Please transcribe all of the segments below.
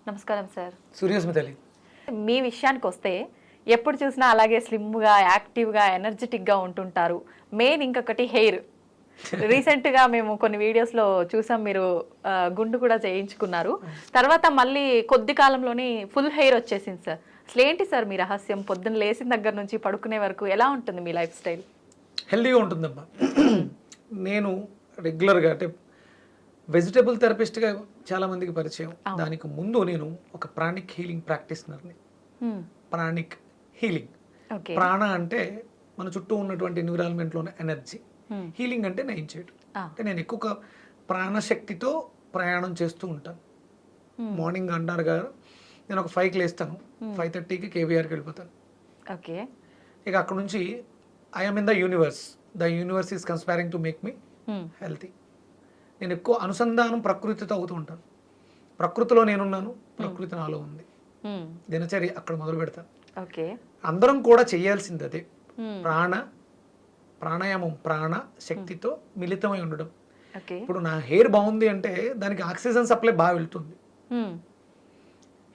నమస్కారం సార్. సూర్యస్మితలి మీ విషయానికి వస్తే ఎప్పుడు చూసినా అలాగే స్లిమ్గా యాక్టివ్గా ఎనర్జెటిక్గా ఉంటుంటారు. మెయిన్ ఇంకొకటి హెయిర్. రీసెంట్గా మేము కొన్ని వీడియోస్లో చూసాం, మీరు గుండు కూడా చేయించుకున్నారు. తర్వాత మళ్ళీ కొద్ది కాలంలోనే ఫుల్ హెయిర్ వచ్చేసింది సార్. అసలు ఏంటి సార్ మీ రహస్యం? పొద్దున్న లేచిన దగ్గర నుంచి పడుకునే వరకు ఎలా ఉంటుంది మీ లైఫ్ స్టైల్? హెల్దీగా ఉంటుందమ్మా. నేను రెగ్యులర్గా అంటే వెజిటబుల్ థెరపిస్ట్గా చాలామందికి పరిచయం. దానికి ముందు నేను ఒక ప్రాణిక్ హీలింగ్ ప్రాక్టీస్నర్ని. ప్రాణిక్ హీలింగ్, ప్రాణ అంటే మన చుట్టూ ఉన్నటువంటి ఎన్విరాన్మెంట్లోనే ఎనర్జీ, హీలింగ్ అంటే నయం చేయడం. అంటే నేను ఎక్కువ ప్రాణశక్తితో ప్రయాణం చేస్తూ ఉంటాను. మార్నింగ్ అంటారు కదా, నేను ఒక 5కి లేస్తాను, 5:30కి కేవీఆర్కి వెళ్ళిపోతాను. ఓకే. ఇక అక్కడ నుంచి I'm in the universe is conspiring to make me healthy. నేను ఎక్కువ అనుసంధానం ప్రకృతితో అవుతూ ఉంటాను. ప్రకృతిలో నేనున్నాను, ప్రకృతి నాలో ఉంది. దినచర్య అక్కడ మొదలు పెడతాను. ఓకే. అందరం కూడా చేయాల్సింది అదే. ప్రాణాయామం, ప్రాణ శక్తితో మిళితమై ఉండడం. ఇప్పుడు నా హెయిర్ బాగుంది అంటే దానికి ఆక్సిజన్ సప్లై బాగా వెళ్తుంది.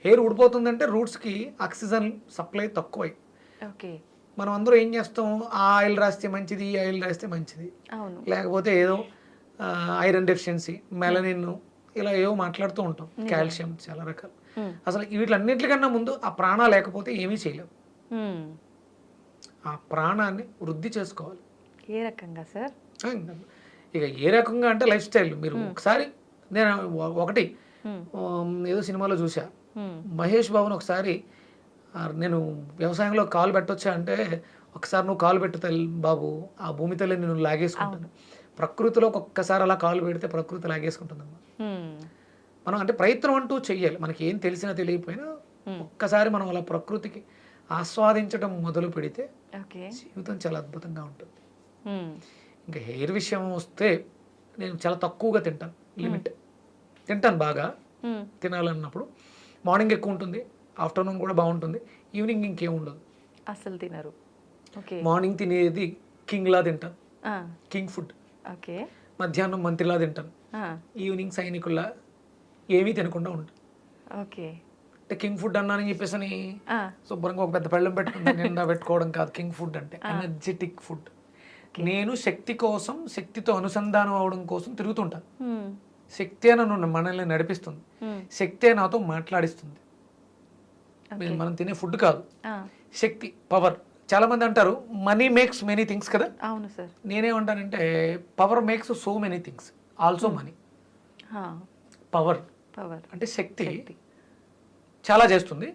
హెయిర్ ఊడిపోతుందంటే రూట్స్కి ఆక్సిజన్ సప్లై తక్కువై మనం అందరూ ఏం చేస్తాం, ఆ ఆయిల్ రాస్తే మంచిది, ఈ ఆయిల్ రాస్తే మంచిది, లేకపోతే ఏదో ఐరన్ డెఫిషియన్సీ, మెలనిన్, ఇలా ఏవో మాట్లాడుతూ ఉంటాం. కాల్షియం, చాలా రకాలు. అసలు వీటిలన్నింటికన్నా ముందు ఆ ప్రాణ లేకపోతే ఏమీ చేయలేం. ఆ ప్రాణాన్ని వృద్ధి చేసుకోవాలి. ఏ రకంగా సార్? ఇక ఏ రకంగా అంటే లైఫ్ స్టైల్. మీరు ఒకసారి నేను ఒకటి ఏదో సినిమాలో చూసా, మహేష్ బాబుని ఒకసారి నేను వ్యవసాయంలో కాలు పెట్టొచ్చా అంటే, ఒకసారి నువ్వు కాలు పెట్టు తల్లి బాబు, ఆ భూమి తల్లి నేను లాగేసుకుంటాను. ప్రకృతిలో ఒక్కసారి అలా కాలు పెడితే ప్రకృతి లాగేసుకుంటుందమ్మా. మనం అంటే ప్రయత్నం అంటూ చెయ్యాలి. మనకి ఏం తెలిసినా తెలియకపోయినా ఒక్కసారి మనం అలా ప్రకృతికి ఆస్వాదించడం మొదలు పెడితే జీవితం చాలా అద్భుతంగా ఉంటుంది. ఇంకా హెయిర్ విషయం వస్తే నేను చాలా తక్కువగా తింటాను. లిమిట్ తింటాను, బాగా తినాలన్నప్పుడు. మార్నింగ్ ఎక్కువ ఉంటుంది, ఆఫ్టర్నూన్ కూడా బాగుంటుంది, ఈవినింగ్ ఇంకేం ఉండదు. అసలు తినరు? మార్నింగ్ తినేది కింగ్లా తింటాను, కింగ్ ఫుడ్. మధ్యాహ్నం మంత్రిలా తింటాను, ఈవినింగ్ సైనికుల్లా ఏమీ తినకుండా ఉంటాను. అంటే కింగ్ ఫుడ్ అన్నానని చెప్పేసి అని శుభ్రంగా ఒక పెద్ద పళ్ళెం పెట్టుకుంటే నిండా పెట్టుకోవడం కాదు. కింగ్ ఫుడ్ అంటే ఎనర్జెటిక్ ఫుడ్. నేను శక్తి కోసం, శక్తితో అనుసంధానం అవడం కోసం తిరుగుతుంటాను. శక్తి నన్ను మనల్ని నడిపిస్తుంది, శక్తే నాతో మాట్లాడిస్తుంది. మనం తినే ఫుడ్ కాదు, శక్తి, పవర్. చాలా మంది అంటారు మనీ మేక్స్ మెనీ థింగ్స్ కదా. అవును సార్. నేనేమంటానంటే power makes so many things, also money. Power అంటే శక్తి చాలా చేస్తుంది,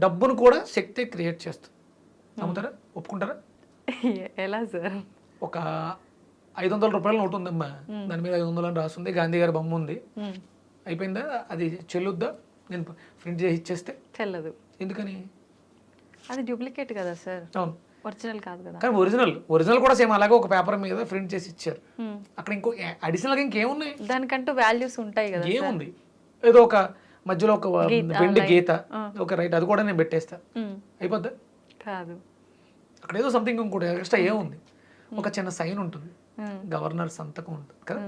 డబ్బును కూడా శక్తి క్రియేట్ చేస్తుంది. నమ్ముతారా? ఒప్పుకుంటారా? ఎలా సార్? ఒక 500 రూపాయల నోటు ఉందమ్మా, దాని మీద 500 అని రాస్తుంది, గాంధీ గారి బొమ్మ ఉంది. అయిపోయిందా? అది చెల్లుద్దా? నేను ప్రింట్ చేసి ఇచ్చేస్తే చెల్లదు. ఎందుకని? అది డూప్లికేట్ కదా సార్. అవును, ఒరిజినల్ కాదు కదా. కానీ ఒరిజినల్ కూడా సేమ్ అలాగే ఒక పేపర్ మీద ప్రింట్ చేసి ఇచ్చారు. అక్కడ ఇంకో అడిషనల్గా ఇంకేమున్నాయి? దానికంటూ వాల్యూస్ ఉంటాయి కదా. ఏముంది? ఏదో ఒక మధ్యలో ఒక వెండి గీత, ఒక రైట్, అది కూడా నేను పెట్టేస్తా, అయిపోద్దా? కాదు. అక్కడ ఏదో సంథింగ్ ఇంకోటి ఎక్స్ట్రా ఏముంది? ఒక చిన్న సైన్ ఉంటుంది, గవర్నర్ సంతకం ఉంటుంది కదా.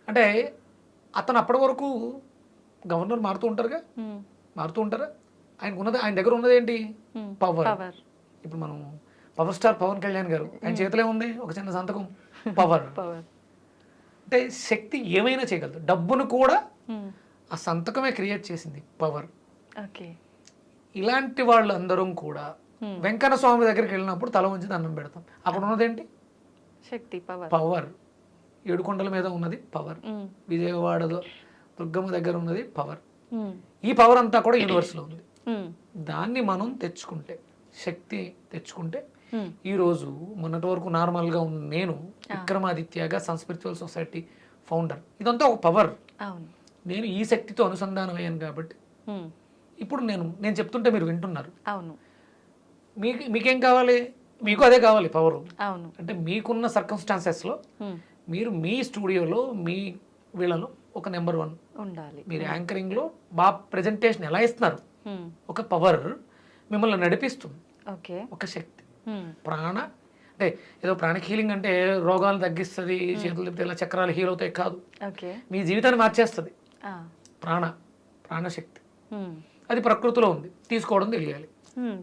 అంటే అతను అప్పటి వరకు గవర్నర్ మారుతూ ఉంటారుగా, మారుతూ ఉంటారా? ఆయన దగ్గర ఉన్నది ఏంటి? పవర్. ఇప్పుడు మనం పవర్ స్టార్ పవన్ కళ్యాణ్ గారు, ఆయన చేతిలో ఉంది ఒక చిన్న సంతకం, పవర్. అంటే శక్తి ఏమైనా చేయగలదు. డబ్బును కూడా ఆ సంతకమే క్రియేట్ చేసింది, పవర్. ఇలాంటి వాళ్ళు అందరం కూడా వెంకన్న స్వామి దగ్గరికి వెళ్ళినప్పుడు తల ఉంచి దండం పెడతాం. అక్కడ ఉన్నదేంటి? శక్తి, పవర్. ఏడుకొండల మీద ఉన్నది పవర్, విజయవాడలో దుర్గమ్మ దగ్గర ఉన్నది పవర్. ఈ పవర్ అంతా కూడా యూనివర్స్లో ఉంది. దాన్ని మనం తెచ్చుకుంటే, శక్తి తెచ్చుకుంటే, ఈరోజు మొన్నటి వరకు నార్మల్గా ఉన్న నేను విక్రమాదిత్యగా స్పిరిచువల్ సొసైటీ ఫౌండర్, ఇదంతా ఒక పవర్. నేను ఈ శక్తితో అనుసంధానం అయ్యాను కాబట్టి ఇప్పుడు నేను చెప్తుంటే మీరు వింటున్నారు. మీకేం కావాలి? మీకు అదే కావాలి, పవర్. అంటే మీకున్న సర్కమ్స్టాన్సెస్లో మీరు మీ స్టూడియోలో మీ వీళ్ళలో ఒక నెంబర్ 1 ఉండాలి. మీరు యాంకరింగ్లో బాగా ప్రెజెంటేషన్ ఎలా ఇస్తున్నారు, ఒక పవర్ మిమ్మల్ని నడిపిస్తుంది, ఒక శక్తి. ప్రాణ అంటే ఏదో ప్రాణిక్ హీలింగ్ అంటే రోగాలు తగ్గిస్తుంది, చేతులు తిప్పితే ఇలా చక్రాలు హీల్ అవుతాయి కాదు. మీ జీవితాన్ని మార్చేస్తుంది ప్రాణ. ప్రాణశక్తి. ఉమ్, అది ప్రకృతిలో ఉంది, తీసుకోవడం తెలియాలి.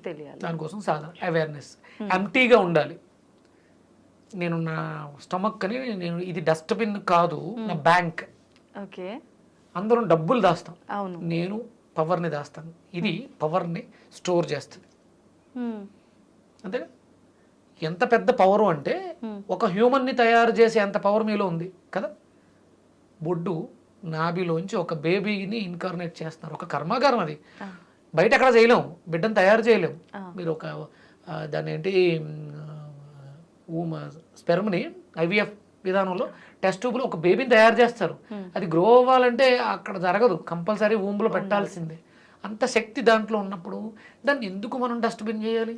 తెలియాలి. దానికోసం సాధన, అవేర్నెస్. ఎంటీగా ఉండాలి. నేను నా స్టమక్ అని నేను ఇది డస్ట్బిన్ కాదు, నా బ్యాంక్. ఓకే. అందరం డబ్బులు దాస్తాం, అవును. నేను పవర్ని దాస్తాను. ఇది పవర్ని స్టోర్ చేస్తుంది. ఉమ్, అంతే. ఎంత పెద్ద పవరు అంటే ఒక హ్యూమన్ని తయారు చేసే అంత పవర్ మీలో ఉంది కదా. బొడ్డు నాభిలోంచి ఒక బేబీని ఇన్కార్నేట్ చేస్తున్నారు. ఒక కర్మాగారం అది, బయట ఎక్కడ చేయలేం, బిడ్డను తయారు చేయలేం. మీరు ఒక దాన్ని ఏంటి స్పెర్మ్ని ఐవీఎఫ్ విధానంలో టెస్ట్ ట్యూబ్లో ఒక బేబీని తయారు చేస్తారు. అది గ్రో అవ్వాలంటే అక్కడ జరగదు, కంపల్సరీ ఊంబులో పెట్టాల్సిందే. అంత శక్తి దాంట్లో ఉన్నప్పుడు దాన్ని ఎందుకు మనం డస్ట్బిన్ చేయాలి?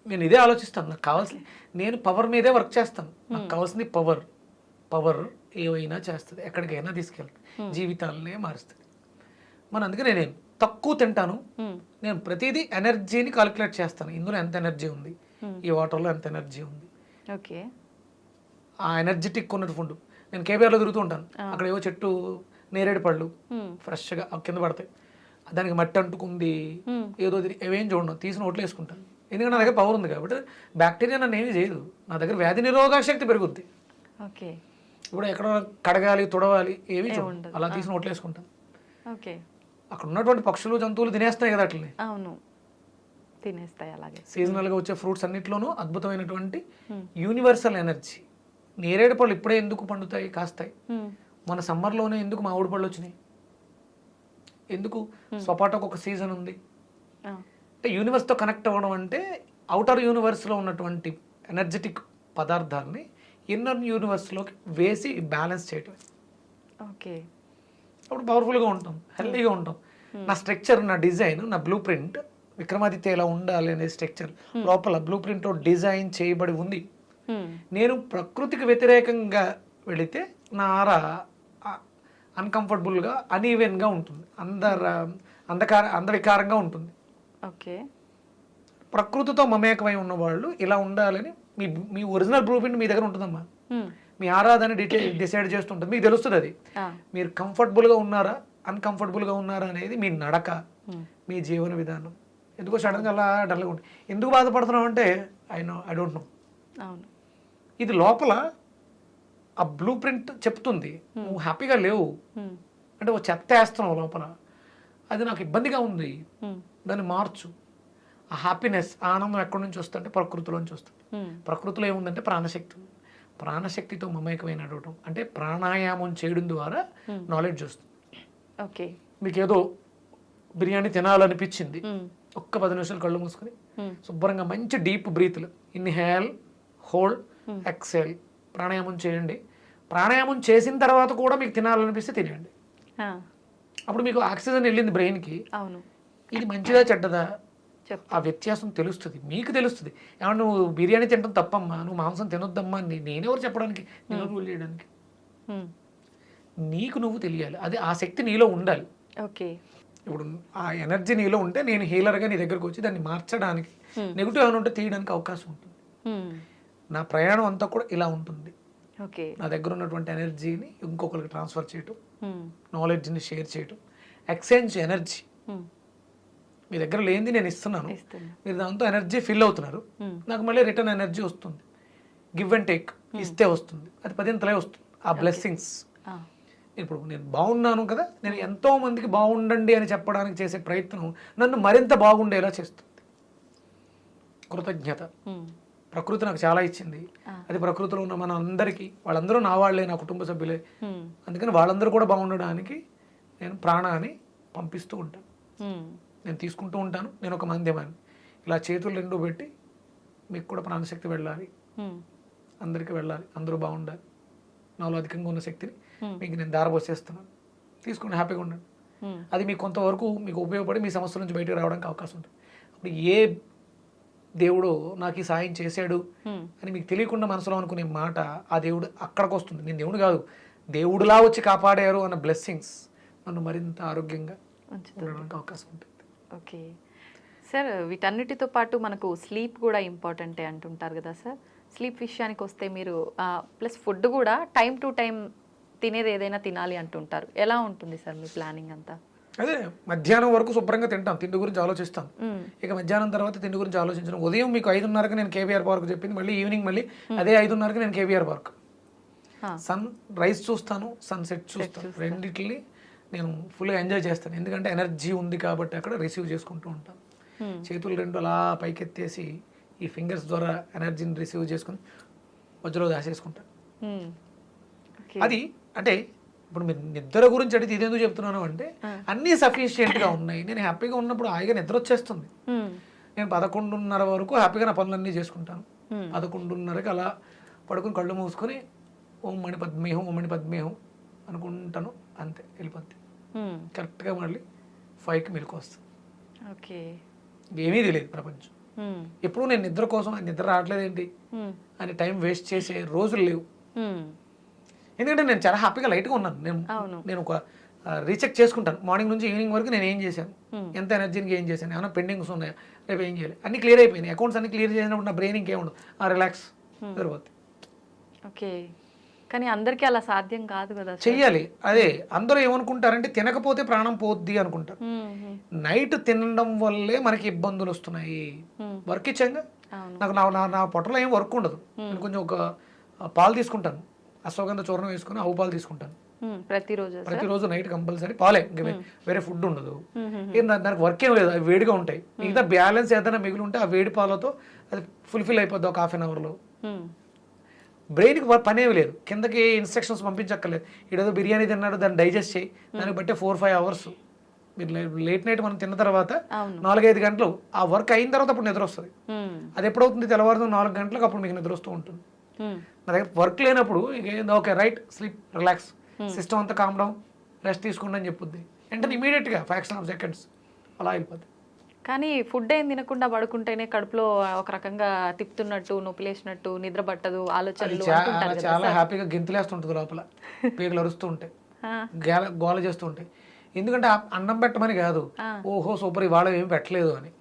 నేను ఇదే ఆలోచిస్తాను. నాకు కావాల్సింది, నేను పవర్ మీదే వర్క్ చేస్తాను. నాకు కావాల్సింది పవర్. పవర్ ఏవైనా చేస్తుంది, ఎక్కడికైనా తీసుకెళ్తుంది, జీవితాలనే మారుస్తుంది. అందుకే నేను తక్కువ తింటాను. నేను ప్రతిదీ ఎనర్జీని కాలిక్యులేట్ చేస్తాను. ఇందులో ఎంత ఎనర్జీ ఉంది, ఈ వాటర్లో ఎంత ఎనర్జీ ఉంది. ఓకే. ఆ ఎనర్జెటిక్ ఉన్నట్టు ఫుడ్. నేను కేబీఆర్లో తిరుగుతూ ఉంటాను. అక్కడ ఏవో చెట్టు నేరేడు పళ్ళు ఫ్రెష్గా కింద పడతాయి, దానికి మట్టి అంటుకుంది ఏదో ఏవేం చూడను, తీసి నోట్లో వేసుకుంటాను. ఎందుకంటే నా దగ్గర పవర్ ఉంది కాబట్టి. బ్యాక్టీరియా నన్ను ఏమీ చేయదు, నా దగ్గర వ్యాధి నిరోధక శక్తి పెరుగుద్ది. ఓకే. ఇప్పుడు ఎక్కడ కడగాలి తుడవాలి ఏమీ చూడదు, అలా తీసి నోట్లో వేసుకుంటాను. ఓకే. అక్కడ ఉన్నటువంటి పక్షులు జంతువులు తినేస్తాయి కదా అట్లనే. అవును, తినేస్తాయి. అలాగే సీజనల్గా వచ్చే ఫ్రూట్స్ అన్నిట్లోనూ అద్భుతమైనటువంటి యూనివర్సల్ ఎనర్జీ. నేరేడు పళ్ళు ఇప్పుడే ఎందుకు పండుతాయి, కాస్తాయి? మన సమ్మర్లోనే ఎందుకు మామిడి పళ్ళు వచ్చినాయి? ఎందుకు? సపోటాకు ఒక సీజన్ ఉంది. అంటే యూనివర్స్తో కనెక్ట్ అవ్వడం అంటే అవుటర్ యూనివర్స్లో ఉన్నటువంటి ఎనర్జెటిక్ పదార్థాన్ని ఇన్నర్ యూనివర్స్లోకి వేసి బ్యాలెన్స్ చేయటం. ఓకే. అప్పుడు పవర్ఫుల్గా ఉంటాం, హెల్తీగా ఉంటాం. నా స్ట్రక్చర్, నా డిజైన్, నా బ్లూ ప్రింట్ విక్రమాదిత్య ఎలా ఉండాలి అనే స్ట్రక్చర్ లోపల బ్లూ ప్రింట్తో డిజైన్ చేయబడి ఉంది. నేను ప్రకృతికి వ్యతిరేకంగా వెళితే నా ఆరా అన్కంఫర్టబుల్గా అనీవెన్గా ఉంటుంది, అందవికారంగా ఉంటుంది. ఓకే. ప్రకృతితో మమేకమై ఉన్న వాళ్ళు ఇలా ఉండాలని మీ ఒరిజినల్ బ్లూ ప్రింట్ మీ దగ్గర ఉంటుందమ్మా. మీ ఆరాధన డిసైడ్ చేస్తుంటుంది, మీకు తెలుస్తుంది అది. మీరు కంఫర్టబుల్గా ఉన్నారా, అన్కంఫర్టబుల్గా ఉన్నారా అనేది మీ నడక, మీ జీవన విధానం. ఎందుకో సడన్గా అలా డల్గా ఉంటుంది. ఎందుకు బాధపడుతున్నావు అంటే ఐ డోంట్ నో. అవును. ఇది లోపల ఆ బ్లూ ప్రింట్ చెప్తుంది నువ్వు హ్యాపీగా లేవు అంటే ఓ చెత్త వేస్తున్నావు లోపల, అది నాకు ఇబ్బందిగా ఉంది, దాన్ని మార్చు. ఆ హ్యాపీనెస్, ఆనందం ఎక్కడి నుంచి వస్తుందంటే ప్రకృతిలోంచి వస్తుంది. ప్రకృతిలో ఏముందంటే ప్రాణశక్తి. ప్రాణశక్తితో మమేకమైన అడవటం అంటే ప్రాణాయామం చేయడం ద్వారా నాలెడ్జ్ వస్తుంది. ఓకే. మీకు ఏదో బిర్యానీ తినాలనిపించింది, ఒక్క 10 నిమిషాలు కళ్ళు మూసుకొని శుభ్రంగా మంచి డీప్ బ్రీత్లు, ఇన్హేల్, హోల్డ్, ఎక్సేల్ ప్రాణాయామం చేయండి. ప్రాణాయామం చేసిన తర్వాత కూడా మీకు తినాలనిపిస్తే తినండి. అప్పుడు మీకు ఆక్సిజన్ వెళ్ళింది బ్రెయిన్కి. అవును. ఇది మంచిదా చెడ్డదా ఆ వ్యత్యాసం తెలుస్తుంది, మీకు తెలుస్తుంది. ఏమన్నా నువ్వు బిర్యానీ తినడం తప్పమ్మా, నువ్వు మాంసం తినొద్దమ్మా నేనెవరు చెప్పడానికి, నేను రూల్ చేయడానికి? నీకు నువ్వు తెలియాలి, అది ఆ శక్తి నీలో ఉండాలి. ఓకే. ఇప్పుడు ఆ ఎనర్జీ నీలో ఉంటే నేను హీలర్గా నీ దగ్గరకు వచ్చి దాన్ని మార్చడానికి, నెగిటివ్ ఏమైనా ఉంటే తీయడానికి అవకాశం ఉంటుంది. నా ప్రయాణం అంతా కూడా ఇలా ఉంటుంది. ఓకే. నా దగ్గర ఉన్నటువంటి ఎనర్జీని ఇంకొకరికి ట్రాన్స్ఫర్ చేయటం, నాలెడ్జ్ని షేర్ చేయటం, ఎక్స్చేంజ్ ఎనర్జీ. మీ దగ్గర లేనిది నేను ఇస్తున్నాను, మీరు దాంతో ఎనర్జీ ఫిల్ అవుతున్నారు, నాకు మళ్ళీ రిటర్న్ ఎనర్జీ వస్తుంది. గివ్ అండ్ టేక్, ఇస్తే వస్తుంది, అది 10ంతలే వస్తుంది. ఆ బ్లెస్సింగ్స్. ఇప్పుడు నేను బాగున్నాను కదా, నేను ఎంతో మందికి బాగుండండి అని చెప్పడానికి చేసే ప్రయత్నం నన్ను మరింత బాగుండేలా చేస్తుంది. కృతజ్ఞత. ప్రకృతి నాకు చాలా ఇచ్చింది, అది ప్రకృతిలో ఉన్న మన అందరికీ, వాళ్ళందరూ నా వాళ్ళే, నా కుటుంబ సభ్యులే. అందుకని వాళ్ళందరూ కూడా బాగుండడానికి నేను ప్రాణాన్ని పంపిస్తూ ఉంటాను, నేను తీసుకుంటూ ఉంటాను. నేను ఒక మాధ్యమాన్ని ఇలా చేతులు రెండు పెట్టి మీకు కూడా ప్రాణశక్తి వెళ్ళాలి, అందరికీ వెళ్ళాలి, అందరూ బాగుండాలి, నాలో అధికంగా ఉన్న శక్తిని మీకు నేను దారబోసేస్తున్నాను, తీసుకుని హ్యాపీగా ఉండండి. అది మీకు కొంతవరకు మీకు ఉపయోగపడి మీ సమస్యల నుంచి బయటకు రావడానికి అవకాశం ఉంటుంది. అప్పుడు ఏ దేవుడు నాకు ఈ సాయం చేశాడు అని మీకు తెలియకుండా మనసులో అనుకునే మాట ఆ దేవుడు అక్కడికి వస్తుంది. నేను దేవుడు కాదు, దేవుడులా వచ్చి కాపాడారు అన్న బ్లెస్సింగ్స్ నన్ను మరింత ఆరోగ్యంగా ఉండడానికి అవకాశం ఉంటుంది. ఓకే సార్, వీటన్నిటితో పాటు మనకు స్లీప్ కూడా ఇంపార్టెంటే అంటుంటారు కదా సార్. స్లీప్ విషయానికి వస్తే మీరు ప్లస్ ఫుడ్ కూడా టైం టు టైం తినేది ఏదైనా తినాలి అంటుంటారు. ఎలా ఉంటుంది సార్ మీ ప్లానింగ్ అంతా? అదే మధ్యాహ్నం వరకు శుభ్రంగా తింటాం, తిండి గురించి ఆలోచిస్తాం. ఇక మధ్యాహ్నం తర్వాత తిండి గురించి ఆలోచించడం. ఉదయం మీకు 5:30కి నేను కేబీఆర్ పార్క్ చెప్పింది, మళ్ళీ ఈవినింగ్ మళ్ళీ అదే 5:30కి నేను కేబీఆర్ పార్క్. సన్ రైజ్ చూస్తాను, సన్సెట్ చూస్తాను, రెండిటిని నేను ఫుల్గా ఎంజాయ్ చేస్తాను. ఎందుకంటే ఎనర్జీ ఉంది కాబట్టి అక్కడ రిసీవ్ చేసుకుంటూ ఉంటాను. చేతులు రెండు అలా పైకెత్తేసి ఈ ఫింగర్స్ ద్వారా ఎనర్జీని రిసీవ్ చేసుకుని మధ్యలో దాసేసుకుంటాను. అది అంటే ఇప్పుడు మీరు నిద్ర గురించి అడిగితే ఇదేందుకు చెప్తున్నాను అంటే అన్నీ సఫిషియెంట్గా ఉన్నాయి. నేను హ్యాపీగా ఉన్నప్పుడు హాయిగా నిద్ర వచ్చేస్తుంది. నేను 11:30 వరకు హ్యాపీగా నా పనులన్నీ చేసుకుంటాను. 11:30కి అలా పడుకుని కళ్ళు మూసుకొని ఓం మణి పద్మేహం ఓం మణి పద్మేహం అనుకుంటాను, అంతే వెళ్ళిపోద్ది. కరెక్ట్గా మళ్ళీ 5కి మెలకు వస్తుంది. ఓకే, ఏమీ తెలియదు ప్రపంచం. ఎప్పుడు నేను నిద్ర కోసం నిద్ర రావట్లేదు ఏంటి అని టైం వేస్ట్ చేసే రోజులు లేవు. ఎందుకంటే నేను చాలా హ్యాపీగా లైట్గా ఉన్నాను. నేను ఒక రీచెక్ చేసుకుంటాను మార్నింగ్ నుంచి ఈవినింగ్ వరకు నేను ఏం చేశాను, ఎంత ఎనర్జీకి ఏం చేశాను, ఏమైనా పెండింగ్స్ ఉన్నాయా, రేపు ఏం చేయాలి, అన్ని క్లియర్ అయిపోయినాయి. అకౌంట్స్ అన్ని క్లియర్ చేసినప్పుడు నా బ్రెయిన్ ఇంకేం ఉండదు, రిలాక్స్ సరిపోతుంది. ఓకే, కానీ అందరికీ అలా సాధ్యం కాదు కదా. చెయ్యాలి. అదే అందరూ ఏమనుకుంటారంటే తినకపోతే ప్రాణం పోద్ది అనుకుంటారు. నైట్ తినడం వల్లే మనకి ఇబ్బందులు వస్తున్నాయి. వర్క్ ఇచ్చాక నాకు నా పొట్టలో ఏం వర్క్ ఉండదు. నేను కొంచెం ఒక పాలు తీసుకుంటాను, అశ్వగంధ చూర్ణం వేసుకుని ఆవు పాలు తీసుకుంటాను ప్రతిరోజు నైట్ కంపల్సరీ పాలే, ఇంకా వేరే ఫుడ్ ఉండదు. దానికి వర్క్ ఏం లేదు, అవి వేడిగా ఉంటాయి. మిగతా బ్యాలెన్స్ ఏదైనా మిగిలి ఉంటే ఆ వేడి పాలతో అది ఫుల్ఫిల్ అయిపోద్ది ఒక హాఫ్ అన్ అవర్లో. బ్రెయిన్కి పనేవి లేదు, కిందకి ఇన్స్ట్రక్షన్స్ పంపించక్కర్లేదు. ఈడేదో బిర్యానీ తిన్నాడు దాన్ని డైజెస్ట్ చేయి, దాన్ని బట్టి 4-5 అవర్స్. మీరు లేట్ నైట్ మనం తిన్న తర్వాత 4-5 గంటలు ఆ వర్క్ అయిన తర్వాత అప్పుడు నిద్ర వస్తుంది. అది ఎప్పుడవుతుంది, తెల్లవారుతో 4 గంటలకు అప్పుడు మీకు నిద్ర వస్తూ ఉంటుంది. నా దగ్గర వర్క్ లేనప్పుడు okay right sleep relax, system అంతా కామ్ డౌన్, రెస్ట్ తీసుకోండి అని చెప్పుద్ది. వెంటనే ఇమీడియట్గా ఫ్రాక్షన్ ఆఫ్ సెకండ్స్ అలా అయిపోద్ది. కానీ ఫుడ్ ఏం తినకుండా పడుకుంటేనే కడుపులో ఒక రకంగా తిప్పుతున్నట్టు, నొప్పి లేచినట్టు, నిద్ర పట్టదు, ఆలోచనలు చాలా హ్యాపీగా గెంతులేస్తుంటుంది లోపల, పేగులు అరుస్తూ ఉంటాయి, గోల చేస్తూ ఉంటాయి. ఎందుకంటే అన్నం పెట్టమని కాదు, ఓహో సూపర్ ఇవాళ ఏమి పెట్టలేదు అని.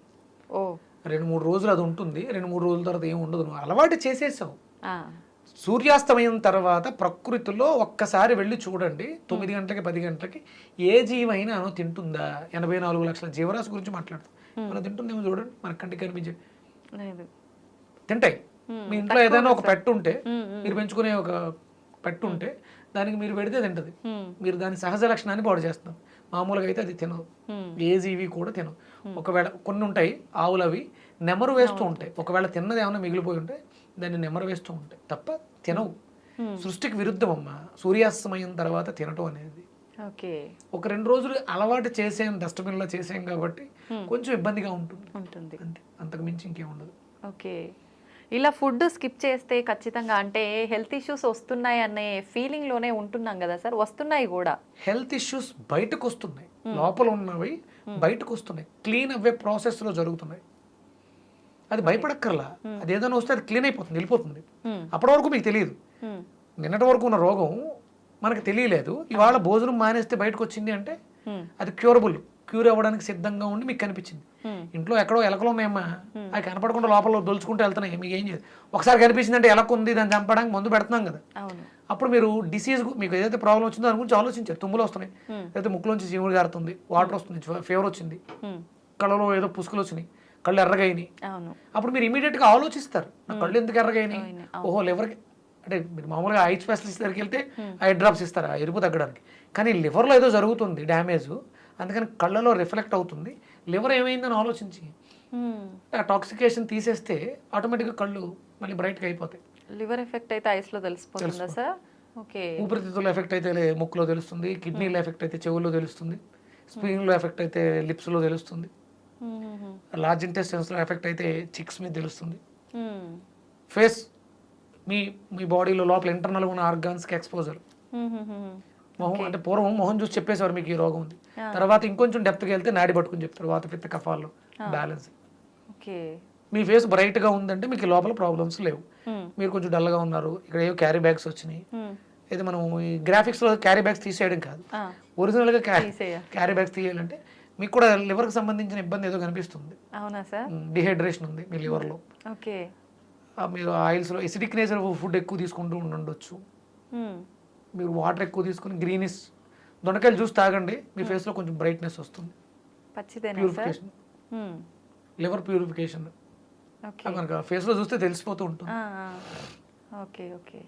2-3 రోజులు అది ఉంటుంది, 2-3 రోజుల తర్వాత ఏమి ఉండదు. నువ్వు అలవాటు చేసేసావు. సూర్యాస్తమయం తర్వాత ప్రకృతిలో ఒక్కసారి వెళ్ళి చూడండి, 9 గంటలకి 10 గంటలకి ఏ జీవైనా తింటుందా? 84 లక్షల జీవరాశి గురించి మాట్లాడుతాం, మనం తింటుందేమో చూడండి, మన కంటికి కనిపించే తింటాయి. మీ ఇంట్లో ఏదైనా ఒక పెట్ ఉంటే, మీరు పెంచుకునే ఒక పెట్ ఉంటే దానికి మీరు పెడితే తింటది. మీరు దాని సహజ లక్షణాన్ని పాడు చేస్తాం. మామూలుగా అయితే అది తినదు, ఏ జీవి కూడా తినదు. ఒకవేళ కొన్ని ఉంటాయి ఆవులు, అవి నెమరు వేస్తూ ఉంటాయి. ఒకవేళ తిన్నది ఏమైనా మిగిలిపోయి ఉంటే దాన్ని నెమరు వేస్తూ ఉంటాయి తప్ప తినవు. సృష్టికి విరుద్ధం అమ్మ సూర్యాస్తమయం తర్వాత తినటం అనేది. ఒక 2 రోజులు అలవాటు చేసాం, డస్ట్బిన్లో చేసాం కాబట్టి కొంచెం ఇబ్బందిగా ఉంటుంది అంతే, అంతకు మించి ఇంకేం ఉండదు. ఓకే, ఇలా ఫుడ్ స్కిప్ చేస్తే ఖచ్చితంగా అంటే హెల్త్ ఇష్యూస్ వస్తున్నాయి అనే ఫీలింగ్ లోనే ఉంటున్నాం కదా సార్. వస్తున్నాయి కూడా హెల్త్ ఇష్యూస్, బయటకు వస్తున్నాయి, లోపల ఉన్నవి బయటకు వస్తున్నాయి, క్లీన్ అవే ప్రాసెస్ లో జరుగుతున్నాయి. అది భయపడక్కర్లా, అది ఏదైనా వస్తే అది క్లీన్ అయిపోతుంది, వెళ్ళిపోతుంది. అప్పటి వరకు మీకు తెలియదు. నిన్నటి వరకు ఉన్న రోగం మనకు తెలియలేదు, ఇవాళ భోజనం మానేస్తే బయటకు వచ్చింది అంటే అది క్యూర్ అవ్వడానికి సిద్ధంగా ఉండి మీకు కనిపించింది. ఇంట్లో ఎక్కడో ఎలకలు ఉన్నాయమ్మా, అది కనపడకుండా లోపల దొలుచుకుంటూ వెళ్తున్నాయి, మీకు ఏం చేయదు. ఒకసారి కనిపించింది అంటే ఎలక ఉంది, దాన్ని చంపడానికి మందు పెడుతున్నాం కదా. అప్పుడు మీరు డిసీజ్, మీకు ఏదైతే ప్రాబ్లం వచ్చిందో దాని గురించి ఆలోచించారు. తుమ్ములు వస్తున్నాయి, లేకపోతే ముక్కులోంచి చీముడు గారుతుంది, వాటర్ వస్తుంది, ఫీవర్ వచ్చింది, కళ్ళలో ఏదో పుసుకులు వచ్చినాయి, కళ్ళు ఎర్రగైనాయి. అప్పుడు మీరు ఇమీడియట్గా ఆలోచిస్తారు, నా కళ్ళు ఎందుకు ఎర్రగైనాయి, ఓహో లివర్కి. అంటే మీరు మామూలుగా ఐ స్పెషలిస్ట్ దగ్గరికి వెళ్తే ఐ డ్రాప్స్ ఇస్తారు ఆ ఎరుపు తగ్గడానికి, కానీ లివర్లో ఏదో జరుగుతుంది డ్యామేజ్, అందుకని కళ్ళలో రిఫ్లెక్ట్ అవుతుంది. లివర్ ఏమైందని ఆలోచించి ఆ టాక్సికేషన్ తీసేస్తే ఆటోమేటిక్గా కళ్ళు మళ్ళీ బ్రైట్గా అయిపోతాయి. లివర్ ఎఫెక్ట్ అయితే ఐస్లో తెలిసిపోతుందా సార్? ఓకే, ఊపిరితిత్తుల్లో ఎఫెక్ట్ అయితే ముక్కులో తెలుస్తుంది, కిడ్నీలో ఎఫెక్ట్ అయితే చెవుల్లో తెలుస్తుంది, స్ప్లీన్లో ఎఫెక్ట్ అయితే లిప్స్లో తెలుస్తుంది, లార్జ్ ఇంటెస్టైన్స్లో ఎఫెక్ట్ అయితే చిక్స్ మీద తెలుస్తుంది. ఫేస్, మీ బాడీలో లోపల ఇంటర్నల్గా ఉన్న ఆర్గాన్స్కి ఎక్స్పోజర్. మొహం అంటే పూర్వం మొహం చూసి చెప్పేసారు మీకు ఈ రోగం ఉంది, తర్వాత ఇంకొంచెం డెప్త్కి వెళ్తే నాడి పట్టుకుని చెప్తారు, వాత పిత్త కఫాల్లో బ్యాలెన్స్. మీ ఫేస్ బ్రైట్గా ఉందంటే మీకు లోపల ప్రాబ్లమ్స్ లేవు. మీరు కొంచెం డల్గా ఉన్నారు, ఇక్కడ ఏవో క్యారీ బ్యాగ్స్ వచ్చినాయి. ఇది మనం ఈ గ్రాఫిక్స్లో క్యారీ బ్యాగ్స్ తీసేయడం కాదు, ఒరిజినల్గా క్యారీ బ్యాగ్స్ తీయాలంటే మీకు కూడా లివర్కి సంబంధించిన ఇబ్బంది ఏదో కనిపిస్తుంది. అవునా సార్? డిహైడ్రేషన్ ఉంది మీ లివర్లో. ఓకే, మీరు ఆయిల్స్లో ఎసిడిక్ నేచర్ ఫుడ్ ఎక్కువ తీసుకుంటూ ఉండొచ్చు, మీరు వాటర్ ఎక్కువ తీసుకుని గ్రీనిష్ దొండకాయలు జ్యూస్ తాగండి, మీ ఫేస్లో కొంచెం బ్రైట్నెస్ వస్తుంది. పచ్చిదేనా sir? Purification, liver purification okay మనకు ఫేస్లో చూస్తే తెలిసిపోతూ ఉంటుంది. Okay okay.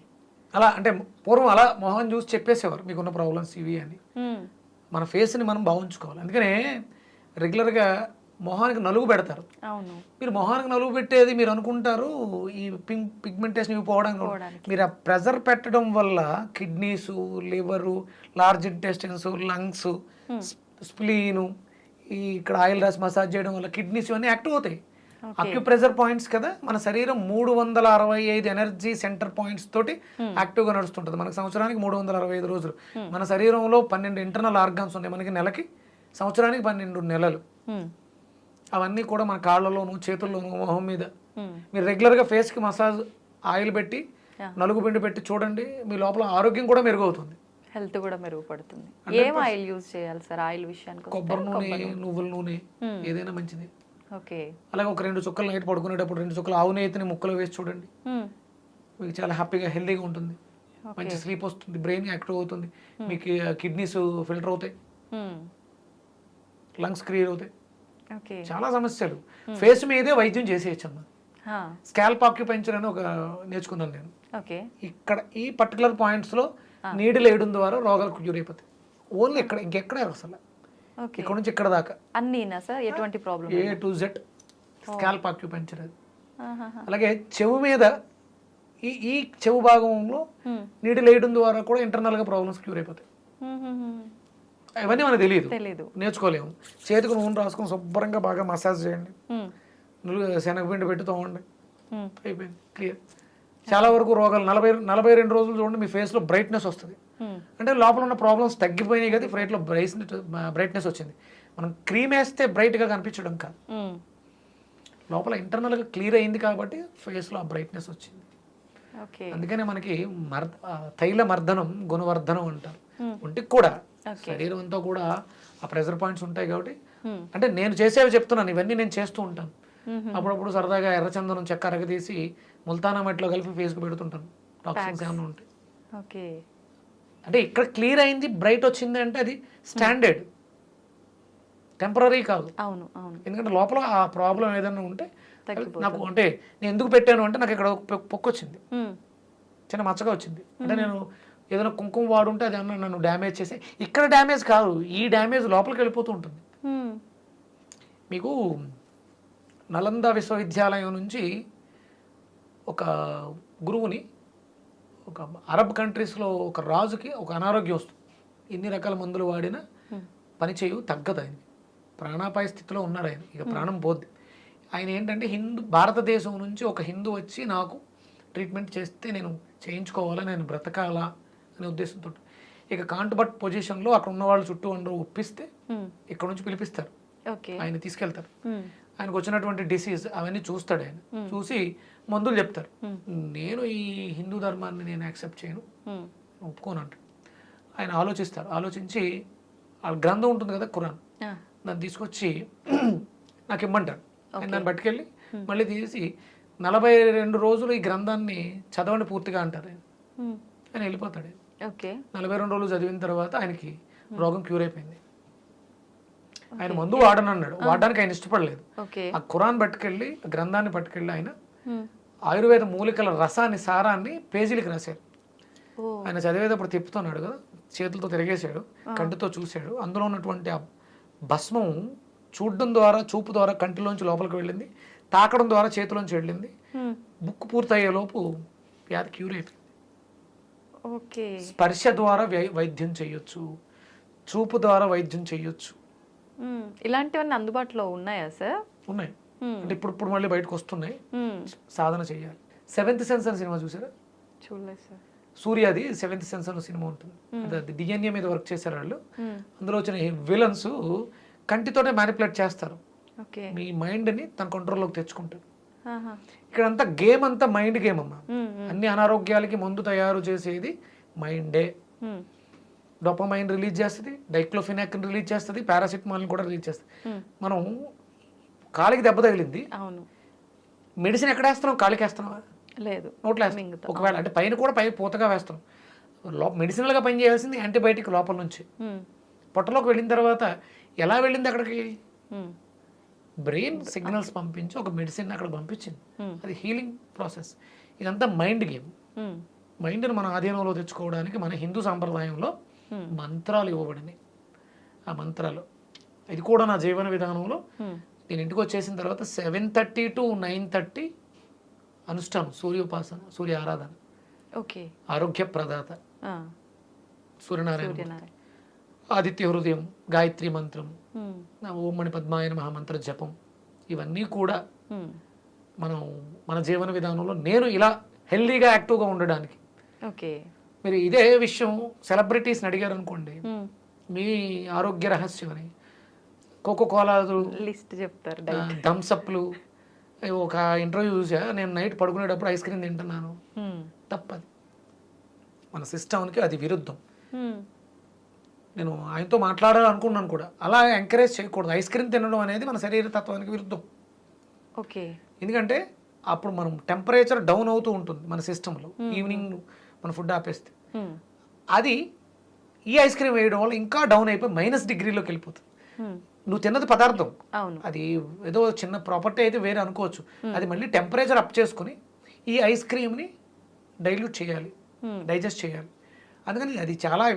అలా అంటే పూర్వం అలా మొహం చూసి చెప్పేసేవారు మీకున్న ప్రాబ్లమ్స్ ఇవి అని. మన ఫేస్ని మనం బాగుంచుకోవాలి. అందుకనే రెగ్యులర్గా మొహానికి నలుగు పెడతారు. అవును. మీరు మొహానికి నలుగు పెట్టేది మీరు అనుకుంటారు ఈ పిగ్మెంటేషన్ ఇవి పోవడానికి. మీరు ఆ ప్రెజర్ పెట్టడం వల్ల kidneys, liver, large intestines, lungs, spleen, ఈ ఇక్కడ ఆయిల్ రాసి మసాజ్ చేయడం వల్ల కిడ్నీస్ ఇవన్నీ యాక్టివ్ అవుతాయి. అక్యుప్రెజర్ పాయింట్స్ కదా, మన శరీరం 365 ఎనర్జీ సెంటర్ పాయింట్స్ తోటి యాక్టివ్గా నడుస్తుంటుంది. మనకు సంవత్సరానికి 365 రోజులు. మన శరీరంలో 12 ఇంటర్నల్ ఆర్గాన్స్ ఉన్నాయి. మనకి నెలకి, సంవత్సరానికి 12 నెలలు. అవన్నీ కూడా మన కాళ్ళలోను, చేతుల్లోను, మొహం మీద మీరు రెగ్యులర్గా ఫేస్కి మసాజ్ ఆయిల్ పెట్టి నలుగు పిండి పెట్టి చూడండి, మీ లోపల ఆరోగ్యం కూడా మెరుగవుతుంది, హెల్త్ కూడా మెరుగుపడుతుంది. ఏం ఆయిల్ యూజ్ చేయాలి సార్ ఆయిల్ విషయానికి? కొబ్బరి నూనె, నువ్వుల నూనె ఏదైనా మంచిది. ఓకే. అలాగే ఒక 2 చుక్కలు నైట్ పడుకునేటప్పుడు 2 చుక్కలు ఆవు నెయ్యిని ముక్కలు వేసి చూడండి, మీకు చాలా హ్యాపీగా హెల్తీగా ఉంటుంది. మంచి స్లీప్ వస్తుంది, బ్రెయిన్ యాక్టివ్ అవుతుంది, మీకు కిడ్నీస్ ఫిల్టర్ అవుతాయి, లంగ్స్ క్లియర్ అవుతాయి. చాలా సమస్యలు ఫేస్ మీదే వైద్యం చేసేయచ్చు అమ్మా. స్కాల్ప్ ఆక్యుపెంచర్ అని ఒక నేర్చుకున్నాను నేను. ఇక్కడ ఈ పర్టికులర్ పాయింట్స్లో నీడిల్ వేయడం ద్వారా రోగాలు క్యూర్ అయిపోతాయి. ఓన్లీ ఇక్కడ, ఇంకెక్కడే అసలు ఇక్కడ నుంచి ఇక్కడ దాకా అన్నీనా సార్? ఎటువంటి problem? A to Z scalp acupuncture అది. అలాగే చెవు మీద ఈ చెవు భాగంలో నీడిల్ వేయడం ద్వారా కూడా ఇంటర్నల్గా ప్రాబ్లమ్స్ క్యూర్ అయిపోతాయి. అవన్నీ మనకు తెలియదు, నేర్చుకోలేము. చేతికి నూనె రాసుకొని శుభ్రంగా బాగా మసాజ్ చేయండి, శనగపిండి పెట్టి తోమండి, అయిపోయింది, క్లియర్. చాలా వరకు రోగాలు 42 రోజులు చూడండి మీ ఫేస్లో బ్రైట్నెస్ వస్తుంది. అంటే లోపల ఉన్న ప్రాబ్లమ్స్ తగ్గిపోయినాయి కదా, ఫేస్లో బ్రైట్నెస్ వచ్చింది. మనం క్రీమ్ వేస్తే బ్రైట్గా కనిపించడం కాదు, లోపల ఇంటర్నల్గా క్లియర్ అయింది కాబట్టి ఫేస్లో ఆ బ్రైట్నెస్ వచ్చింది. అందుకనే మనకి తైల మర్దనం గుణవర్ధనం అంటారు. ఒంటికి కూడా, శరీరం అంతా కూడా ఆ ప్రెజర్ పాయింట్స్ ఉంటాయి కాబట్టి. అంటే నేను చేసేవి చెప్తున్నాను, ఇవన్నీ నేను చేస్తూ ఉంటాను. అప్పుడప్పుడు సరదాగా ఎర్రచందనం చెక్క అరగదీసి ముల్తానా మట్టిలో కలిపి ఫేస్కి పెడుతుంటాను, టాక్సిన్స్ ఏమైనా ఉంటాయి. అంటే ఇక్కడ క్లియర్ అయింది, బ్రైట్ వచ్చింది అంటే అది స్టాండర్డ్, టెంపరీ కాదు. ఎందుకంటే లోపల ఆ ప్రాబ్లం ఏదైనా ఉంటే నాకు, అంటే నేను ఎందుకు పెట్టాను అంటే నాకు ఇక్కడ పొక్కు వచ్చింది, చిన్న మచ్చగా వచ్చింది. అంటే నేను ఏదైనా కుంకుమ వాడుంటే అది అన్న నన్ను డ్యామేజ్ చేసి, ఇక్కడ డ్యామేజ్ కాదు, ఈ డ్యామేజ్ లోపలికి వెళ్ళిపోతూ ఉంటుంది. మీకు నలంద విశ్వవిద్యాలయం నుంచి ఒక గురువుని, ఒక అరబ్ కంట్రీస్లో ఒక రాజుకి ఒక అనారోగ్యం వస్తుంది. ఎన్ని రకాల మందులు వాడినా పనిచేయు, తగ్గదు. ఆయన ప్రాణాపాయ స్థితిలో ఉన్నాడు, ఆయన ఇక ప్రాణం పోద్ది. ఆయన ఏంటంటే భారతదేశం నుంచి ఒక హిందూ వచ్చి నాకు ట్రీట్మెంట్ చేస్తే నేను చేయించుకోవాలా, నేను బ్రతకాలా అనే ఉద్దేశంతో ఇక కాంట్బట్ పొజిషన్లో అక్కడ ఉన్న వాళ్ళు చుట్టూ అందరూ ఒప్పిస్తే ఇక్కడ నుంచి పిలిపిస్తారు, ఆయన తీసుకెళ్తారు. ఆయనకు వచ్చినటువంటి డిసీజ్ అవన్నీ చూస్తాడు. ఆయన చూసి మందులు చెప్తారు. నేను ఈ హిందూ ధర్మాన్ని నేను యాక్సెప్ట్ చేయను, ఒప్పుకోను అంటాడు. ఆయన ఆలోచిస్తారు, ఆలోచించి ఆ గ్రంథం ఉంటుంది కదా ఖురాన్, దాన్ని తీసుకొచ్చి నాకు ఇమ్మంటారు. ఆయన దాన్ని పట్టుకెళ్ళి మళ్ళీ తీసి 42 రోజులు ఈ గ్రంథాన్ని చదవండి పూర్తిగా అంటారు. ఆయన వెళ్ళిపోతాడు. 42 రోజులు చదివిన తర్వాత ఆయనకి రోగం క్యూర్ అయిపోయింది. ఆయన మందు వాడనన్నాడు, వాడడానికి ఆయన ఇష్టపడలేదు. ఆ ఖురాన్ పట్టుకెళ్ళి, గ్రంథాన్ని పట్టుకెళ్ళి ఆయన ఆయుర్వేద మూలికల రసాన్ని, సారాన్ని పేజీలకి రాశారు. ఆయన చదివేటప్పుడు తిప్పుతున్నాడు కదా, చేతులతో తిరిగేశాడు, కంటితో చూశాడు. అందులో ఉన్నటువంటి ఆ భస్మం చూడడం ద్వారా, చూపు ద్వారా కంటిలోంచి లోపలికి వెళ్ళింది, తాకడం ద్వారా చేతిలోంచి వెళ్ళింది. బుక్ పూర్తయ్యేలోపు వ్యాధి క్యూర్ అయిపోయింది. స్పర్శ ద్వారా వైద్యం చేయొచ్చు, చూపు ద్వారా వైద్యం చేయొచ్చు. ఇలాంటివన్నీ అందుబాటులో ఉన్నాయా సార్? ఉన్నాయి, అంటే ఇప్పుడు మళ్ళీ బయటకు వస్తున్నాయి. సాధన చేయాలి. 7th సెన్స్ అని సినిమా చూసారా? చూడలేదు సార్. సూర్యాది 7th సెన్స్ అనే సినిమా ఉంటుంది, అది డిఎన్ఏ మీద వర్క్ చేశారు వాళ్ళు. అందులో వచ్చిన విలన్స్ కంటితోనే మ్యానిపులేట్ చేస్తారు, మీ మైండ్ని తన కంట్రోల్లోకి తెచ్చుకుంటారు. ఇక్కడంతా గేమ్ అంతా మైండ్ గేమ్ అమ్మా. అన్ని అనారోగ్యాలకి మందు తయారు చేసేది మైండే. డోపమైన్ రిలీజ్ చేస్తుంది, డైక్లోఫినాక్ రిలీజ్ చేస్తుంది, పారాసిటమాల్ని కూడా రిలీజ్ చేస్తుంది. మనం కాలికి దెబ్బ తగిలింది, మెడిసిన్ ఎక్కడ వేస్తున్నాం? కాలికి వేస్తున్నావా? లేదు, నోట్లో వేస్తాం. ఒకవేళ అంటే పైన కూడా పూతగా వేస్తాం. మెడిసినల్గా పనిచేయాల్సింది యాంటీబయాటిక్ లోపల నుంచి. పొట్టలోకి వెళ్ళిన తర్వాత ఎలా వెళ్ళింది అక్కడికి? బ్రెయిన్ సిగ్నల్స్ పంపించి ఒక మెడిసిన్ అక్కడ పంపించింది. అది హీలింగ్ ప్రాసెస్. ఇదంతా మైండ్ గేమ్. మైండ్ని మన ఆధీనంలో తెచ్చుకోవడానికి మన హిందూ సాంప్రదాయంలో మంత్రాలు ఇవ్వబడినాయి. ఆ మంత్రాలు ఇది కూడా నా జీవన విధానంలో నేను ఇంటికి వచ్చేసిన తర్వాత 7:30 to 9:30 అనుష్ఠానం, సూర్యోపాసన, సూర్య ఆరాధన, ఓకే, ఆరోగ్య ప్రదాత సూర్యనారాయణ, ఆదిత్య హృదయం, గాయత్రి మంత్రం, ఓం మణి పద్మాయ నమః మంత్ర జపం, ఇవన్నీ కూడా మనం మన జీవన విధానంలో నేను ఇలా హెల్దీగా యాక్టివ్గా ఉండడానికి. ఓకే, మీరు ఇదే విషయం సెలబ్రిటీస్ని అడిగారు అనుకోండి, మీ ఆరోగ్య రహస్యం అని కోకోకోలా లిస్ట్ చెప్తారు, థమ్స్అప్లు. ఒక ఇంటర్వ్యూ చూసా, నేను నైట్ పడుకునేటప్పుడు ఐస్ క్రీమ్ తింటున్నాను. తప్పది, మన సిస్టమ్కి అది విరుద్ధం. నేను ఆయనతో మాట్లాడాలనుకున్నాను కూడా, అలా ఎంకరేజ్ చేయకూడదు. ఐస్ క్రీమ్ తినడం అనేది మన శరీర తత్వానికి విరుద్ధం. ఓకే, ఎందుకంటే అప్పుడు మనం టెంపరేచర్ డౌన్ అవుతూ ఉంటుంది మన సిస్టంలో. ఈవినింగ్ మన ఫుడ్ ఆపేస్తే అది ఈ ఐస్ క్రీమ్ వేయడం వల్ల ఇంకా డౌన్ అయిపోయి -డిగ్రీలోకి వెళ్ళిపోతుంది. నువ్వు తిన్నది పదార్థం, అది ఏదో చిన్న ప్రాపర్టీ అయితే వేరే అనుకోవచ్చు, అది మళ్ళీ టెంపరేచర్ అప్ చేసుకుని ఈ ఐస్ క్రీమ్ని డైల్యూట్ చేయాలి, డైజెస్ట్ చేయాలి. అందుకని అది చాలా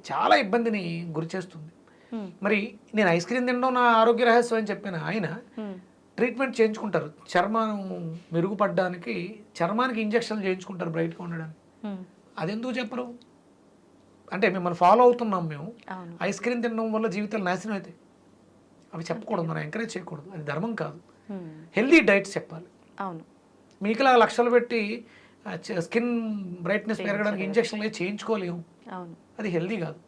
చాలా ఇబ్బందిని గురి చేస్తుంది. మరి నేను ఐస్ క్రీమ్ తినడం నా ఆరోగ్య రహస్యం అని చెప్పిన ఆయన ట్రీట్మెంట్ చేయించుకుంటారు, చర్మం మెరుగుపడడానికి చర్మానికి ఇంజక్షన్లు చేయించుకుంటారు బ్రైట్గా ఉండడానికి. అదెందుకు చెప్పరు? అంటే మిమ్మల్ని ఫాలో అవుతున్నాం మేము, ఐస్ క్రీమ్ తినడం వల్ల జీవితాలు నాశనం అవుతాయి. అవి చెప్పకూడదు, మనం ఎంకరేజ్ చేయకూడదు, అది ధర్మం కాదు. హెల్దీ డైట్స్ చెప్పాలి. అవును, మీకులా లక్షలు పెట్టి స్కిన్ బ్రైట్నెస్ పెరగడానికి ఇంజక్షన్లు చేయించుకోలేము, అది హెల్దీ కాదు.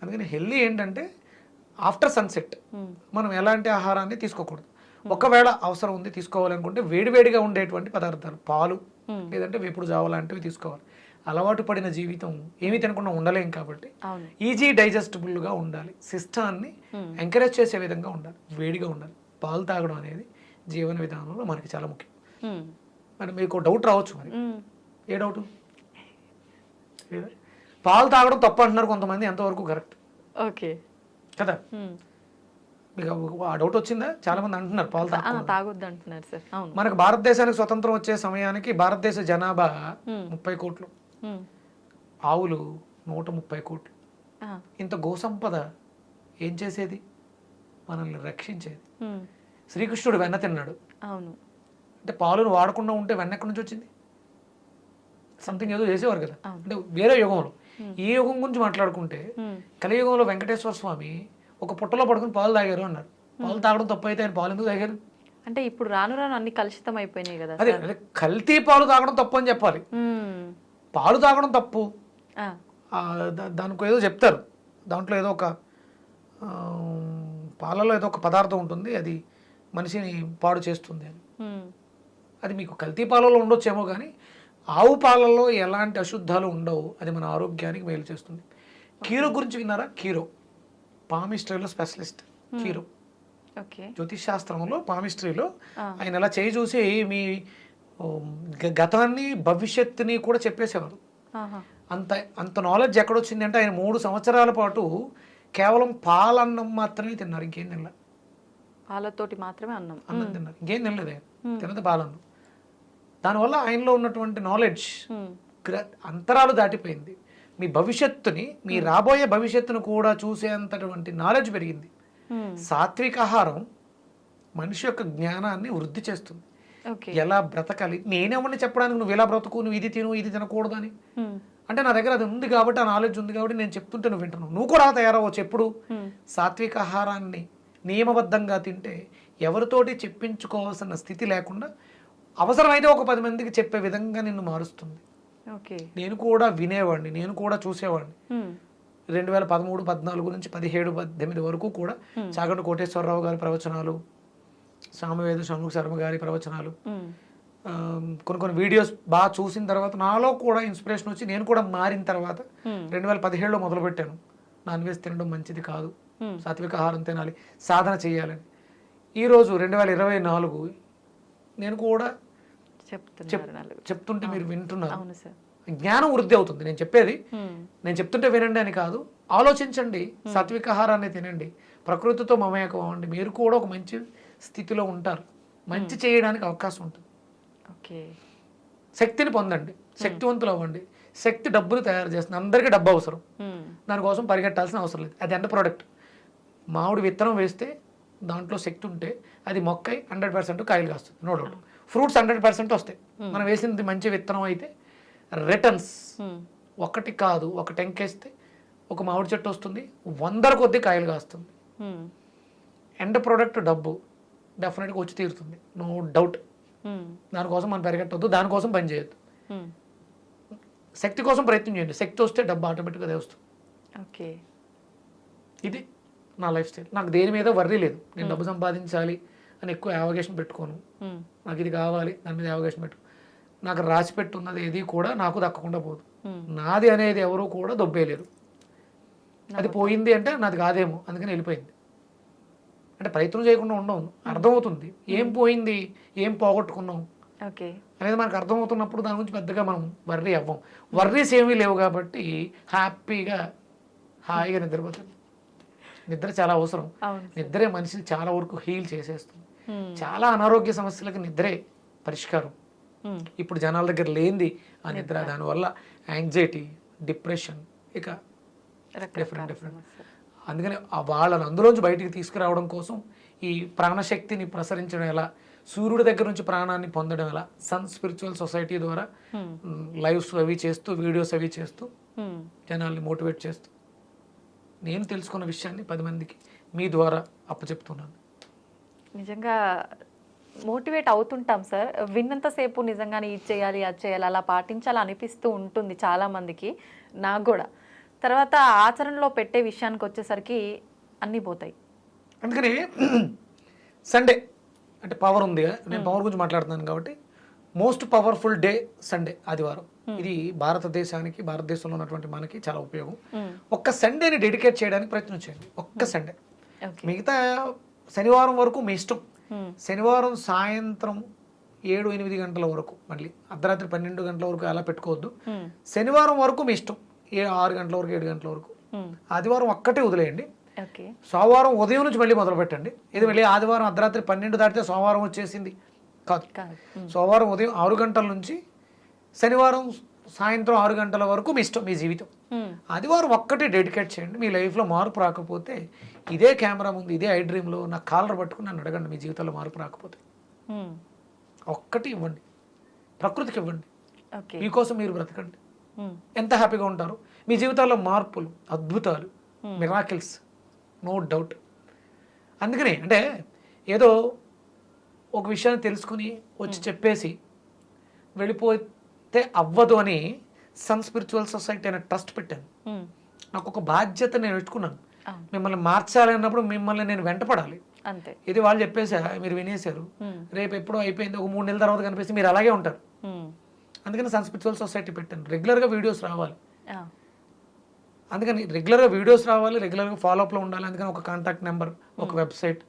అందుకని హెల్దీ ఏంటంటే ఆఫ్టర్ సన్సెట్ మనం ఎలాంటి ఆహారాన్ని తీసుకోకూడదు. ఒకవేళ అవసరం ఉంది తీసుకోవాలనుకుంటే వేడివేడిగా ఉండేటువంటి పదార్థాలు, పాలు లేదంటే వేపుడు జావ లాంటివి తీసుకోవాలి. అలవాటు పడిన జీవితం ఏమీ తినకుండా ఉండలేం కాబట్టి ఈజీ డైజెస్టబుల్గా ఉండాలి, సిస్టాన్ని ఎంకరేజ్ చేసే విధంగా ఉండాలి, వేడిగా ఉండాలి. పాలు తాగడం అనేది జీవన విధానంలో మనకి చాలా ముఖ్యం. మరి మీకు డౌట్ రావచ్చు, మరి ఏ డౌట్? పాలు తాగడం తప్పు అంటున్నారు కొంతమంది, ఎంతవరకు కరెక్ట్? ఓకే కదా, మీకు ఆ డౌట్ వచ్చిందా? చాలా మంది అంటున్నారు పాలు తాగొద్దు అంటున్నారు సార్. మనకు భారతదేశానికి స్వతంత్రం వచ్చే సమయానికి భారతదేశ జనాభా 30 కోట్లు, ఆవులు 130 కోట్లు. ఇంత గోసంపద ఏం చేసేది? మనల్ని రక్షించేది. శ్రీకృష్ణుడు వెన్న తిన్నాడు, అంటే పాలును వాడకుండా ఉంటే వెన్న ఎక్కడి నుంచి వచ్చింది? సంథింగ్ ఏదో చేసేవారు కదా, అంటే వేరే యుగంలో. ఈ యుగం గురించి మాట్లాడుకుంటే కలియుగంలో వెంకటేశ్వర స్వామి ఒక పుట్టలో పడుకుని పాలు తాగారు అన్నారు. పాలు తాగడం తప్పు అయితే ఆయన పాలు ఎందుకు తాగారు? అంటే ఇప్పుడు రాను రాను అన్ని కలుషితం అయిపోయినాయి కదా. అదే కల్తీ పాలు తాగడం తప్పు అని చెప్పాలి. పాలు తాగడం తప్పు, దానికి ఏదో చెప్తారు, దాంట్లో ఏదో ఒక పాలలో ఏదో ఒక పదార్థం ఉంటుంది, అది మనిషిని పాడు చేస్తుంది అని. అది మీకు కల్తీ పాలలో ఉండొచ్చేమో కానీ ఆవు పాలలో ఎలాంటి అశుద్ధాలు ఉండవు, అది మన ఆరోగ్యానికి మేలు చేస్తుంది. కీరో గురించి విన్నారా? కీరో పామిస్ట్రీలో స్పెషలిస్ట్. కీరో జ్యోతిష్ శాస్త్రంలో పామిస్ట్రీలో ఆయన ఎలా చేయి చూసి మీ గతాన్ని భవిష్యత్తుని కూడా చెప్పేసేవారు. అంత అంత నాలెడ్జ్ ఎక్కడొచ్చింది అంటే ఆయన 3 సంవత్సరాల పాటు కేవలం పాలన్నం మాత్రమే తిన్నారు, ఇంకేం తినలేదు. పాలతోటి మాత్రమే అన్నం తిన్నారు, ఇంకేం తినలేదు ఆయన, తినదు పాలన్నం. దానివల్ల ఆయనలో ఉన్నటువంటి నాలెడ్జ్ అంతరాలు దాటిపోయింది. మీ భవిష్యత్తుని, మీ రాబోయే భవిష్యత్తును కూడా చూసేంతటువంటి నాలెడ్జ్ పెరిగింది. సాత్విక ఆహారం మనిషి యొక్క జ్ఞానాన్ని వృద్ధి చేస్తుంది. ఎలా బ్రతకాలి, నేనేమని చెప్పడానికి నువ్వు ఎలా బ్రతుకు, నువ్వు ఇది తిను ఇది తినకూడదు అని అంటే నా దగ్గర అది ఉంది కాబట్టి, ఆ నాలెడ్జ్ ఉంది కాబట్టి నేను చెప్తుంటే నువ్వు వింటున్నావు. నువ్వు కూడా తయారవచ్చు. ఎప్పుడు సాత్విక ఆహారాన్ని నియమబద్ధంగా తింటే ఎవరితోటి చెప్పించుకోవాల్సిన స్థితి లేకుండా అవసరమైతే ఒక 10 మందికి చెప్పే విధంగా నిన్ను మారుస్తుంది. నేను కూడా వినేవాడిని, నేను కూడా చూసేవాడిని. 2013, 14 నుంచి 17, 18 వరకు కూడా చాగంటి కోటేశ్వరరావు గారి ప్రవచనాలు, సామవేద షణ్ముఖ శర్మ గారి ప్రవచనాలు, కొన్ని వీడియోస్ బాగా చూసిన తర్వాత నాలో కూడా ఇన్స్పిరేషన్ వచ్చి నేను కూడా మారిన తర్వాత 2017లో మొదలుపెట్టాను. నాన్ వెజ్ తినడం మంచిది కాదు, సాత్విక ఆహారం తినాలి, సాధన చేయాలని. ఈరోజు 2024 నేను కూడా చెప్తుంటే మీరు వింటున్నారు. జ్ఞానం వృద్ధి అవుతుంది. నేను చెప్పేది Hmm. నేను చెప్తుంటే వినండి అని కాదు, ఆలోచించండి, సాత్విక ఆహారాన్ని తినండి, ప్రకృతితో మమేకం అవ్వండి, మీరు కూడా ఒక మంచి స్థితిలో ఉంటారు, మంచి చేయడానికి అవకాశం ఉంటుంది. ఓకే. శక్తిని పొందండి, శక్తివంతులు అవ్వండి. శక్తి డబ్బులు తయారు చేస్తుంది, అందరికీ డబ్బు అవసరం, Hmm. దానికోసం పరిగెట్టాల్సిన అవసరం లేదు. అది ఎండ ప్రోడక్ట్. మామిడి విత్తనం వేస్తే దాంట్లో శక్తి ఉంటే అది మొక్కై 100% కాయలు కాస్తుంది, నో డౌట్. ఫ్రూట్స్ 100% వస్తాయి. మనం వేసింది మంచి విత్తనం అయితే రిటర్న్స్ Hmm. ఒకటి కాదు, ఒక టెంకేస్తే ఒక మామిడి చెట్టు వస్తుంది, 100 కొద్ది కాయలు కాస్తుంది. Hmm. ఎండ్ ప్రోడక్ట్ డబ్బు డెఫినెట్గా వచ్చి తీరుతుంది, నో డౌట్. Hmm. దానికోసం మనం పరిగెట్టవద్దు, దానికోసం పని చేయొద్దు. Hmm. శక్తి కోసం ప్రయత్నం చేయండి, శక్తి వస్తే డబ్బు ఆటోమేటిక్గా అదే వస్తుంది. ఓకే. ఇది నా లైఫ్ స్టైల్. నాకు దేని మీద వర్రీ లేదు. నేను డబ్బు సంపాదించాలి అని ఎక్కువ యావగేషన్ పెట్టుకోను. Hmm. నాకు ఇది కావాలి దాని మీద యావగేషన్ పెట్టు. నాకు రాసి పెట్టున్నది ఏది కూడా నాకు దక్కకుండా పోదు. Hmm. నాది అనేది ఎవరు కూడా దొబ్బేయలేరు. అది పోయింది అంటే నాది కాదేమో అందుకని వెళ్ళిపోయింది అంటే ప్రయత్నం చేయకుండా ఉండవు. అర్థమవుతుంది ఏం పోయింది, ఏం పోగొట్టుకున్నాం ఓకే. అనేది మనకు అర్థమవుతున్నప్పుడు దాని గురించి పెద్దగా మనం వర్రీ అవ్వం. వర్రీస్ ఏమీ లేవు కాబట్టి హాయిగా నిద్రపోతుంది. నిద్ర చాలా అవసరం. అవును. నిద్రే మనిషిని చాలా వరకు హీల్ చేసేస్తుంది. Hmm. చాలా అనారోగ్య సమస్యలకు నిద్రే పరిష్కారం. Hmm. ఇప్పుడు జనాల దగ్గర లేనిది ఆ నిద్ర. దానివల్ల యాంగ్జైటీ, డిప్రెషన్, ఇక డిఫరెంట్ అందుకని వాళ్ళని అందులోంచి బయటికి తీసుకురావడం కోసం ఈ ప్రాణశక్తిని ప్రసరించడం ఎలా, సూర్యుడి దగ్గర నుంచి ప్రాణాన్ని పొందడం ఎలా, సన్ స్పిరిచువల్ సొసైటీ ద్వారా లైవ్స్ అవి చేస్తూ, వీడియోస్ అవి చేస్తూ, జనాల్ని మోటివేట్ చేస్తూ నేను తెలుసుకున్న విషయాన్ని 10 మందికి మీ ద్వారా అప్పచెప్తున్నాను. నిజంగా మోటివేట్ అవుతుంటాం సార్. విన్నంతసేపు నిజంగానే ఇది చేయాలి, అది చేయాలి, అలా పాటించాలి అనిపిస్తూ ఉంటుంది చాలా మందికి, నాకు కూడా. తర్వాత ఆచరణలో పెట్టే విషయానికి వచ్చేసరికి అన్నీ పోతాయి. అందుకని సండే అంటే పవర్ ఉంది, నేను పవర్ గురించి మాట్లాడుతున్నాను కాబట్టి మోస్ట్ పవర్ఫుల్ డే సండే, ఆదివారం. ఇది భారతదేశానికి, భారతదేశంలో ఉన్నటువంటి మనకి చాలా ఉపయోగం. ఒక్క సండేని డెడికేట్ చేయడానికి ప్రయత్నం చేయండి, ఒక్క సండే. మిగతా శనివారం వరకు మీ ఇష్టం. శనివారం సాయంత్రం 7-8 గంటల వరకు, మళ్ళీ అర్ధరాత్రి 12 గంటల వరకు అలా పెట్టుకోవద్దు. శనివారం వరకు మీ ఇష్టం, 6 గంటల వరకు, 7 గంటల వరకు. ఆదివారం ఒక్కటే వదిలేయండి. సోమవారం ఉదయం నుంచి మళ్ళీ మొదలు పెట్టండి. ఇది మళ్ళీ ఆదివారం అర్ధరాత్రి 12 దాటితే సోమవారం వచ్చేసింది కాదు. సోమవారం ఉదయం 6 గంటల నుంచి శనివారం సాయంత్రం 6 గంటల వరకు మీ ఇష్టం, మీ జీవితం. ఆదివారం ఒక్కటే డెడికేట్ చేయండి. మీ లైఫ్లో మార్పు రాకపోతే ఇదే కెమెరా ముందు, ఇదే ఐ డ్రీమ్లో నా కాలర్ పట్టుకుని నన్ను అడగండి, మీ జీవితంలో మార్పు రాకపోతే. ఒక్కటి ఇవ్వండి, ప్రకృతికి ఇవ్వండి, మీకోసం మీరు బ్రతకండి. ఎంత హ్యాపీగా ఉంటారు. మీ జీవితాల్లో మార్పులు, అద్భుతాలు, మిరాకిల్స్, నో డౌట్. అందుకని అంటే ఏదో ఒక విషయాన్ని తెలుసుకుని వచ్చి చెప్పేసి వెళ్ళిపోతే అవ్వదు అని సన్ స్పిరిచువల్ సొసైటీ అనే ట్రస్ట్ పెట్టాను. నాకు ఒక బాధ్యత నేను పెట్టుకున్నాను. మిమ్మల్ని మార్చాలి అన్నప్పుడు మిమ్మల్ని నేను వెంటపడాలి. అంతే. ఇది వాళ్ళు చెప్పేసా, మీరు వినేశారు, రేపు ఎప్పుడో అయిపోయింది, ఒక 3 నెలల తర్వాత కనిపిస్తే మీరు అలాగే ఉంటారు. అందుకని సన్ స్పిరిచువల్ సొసైటీ పెట్టాను. రెగ్యులర్గా వీడియోస్ రావాలి. అందుకని రెగ్యులర్గా వీడియోస్ రావాలి, రెగ్యులర్గా ఫాలోఅప్లో ఉండాలి. అందుకని ఒక కాంటాక్ట్ నెంబర్, ఒక వెబ్సైట్,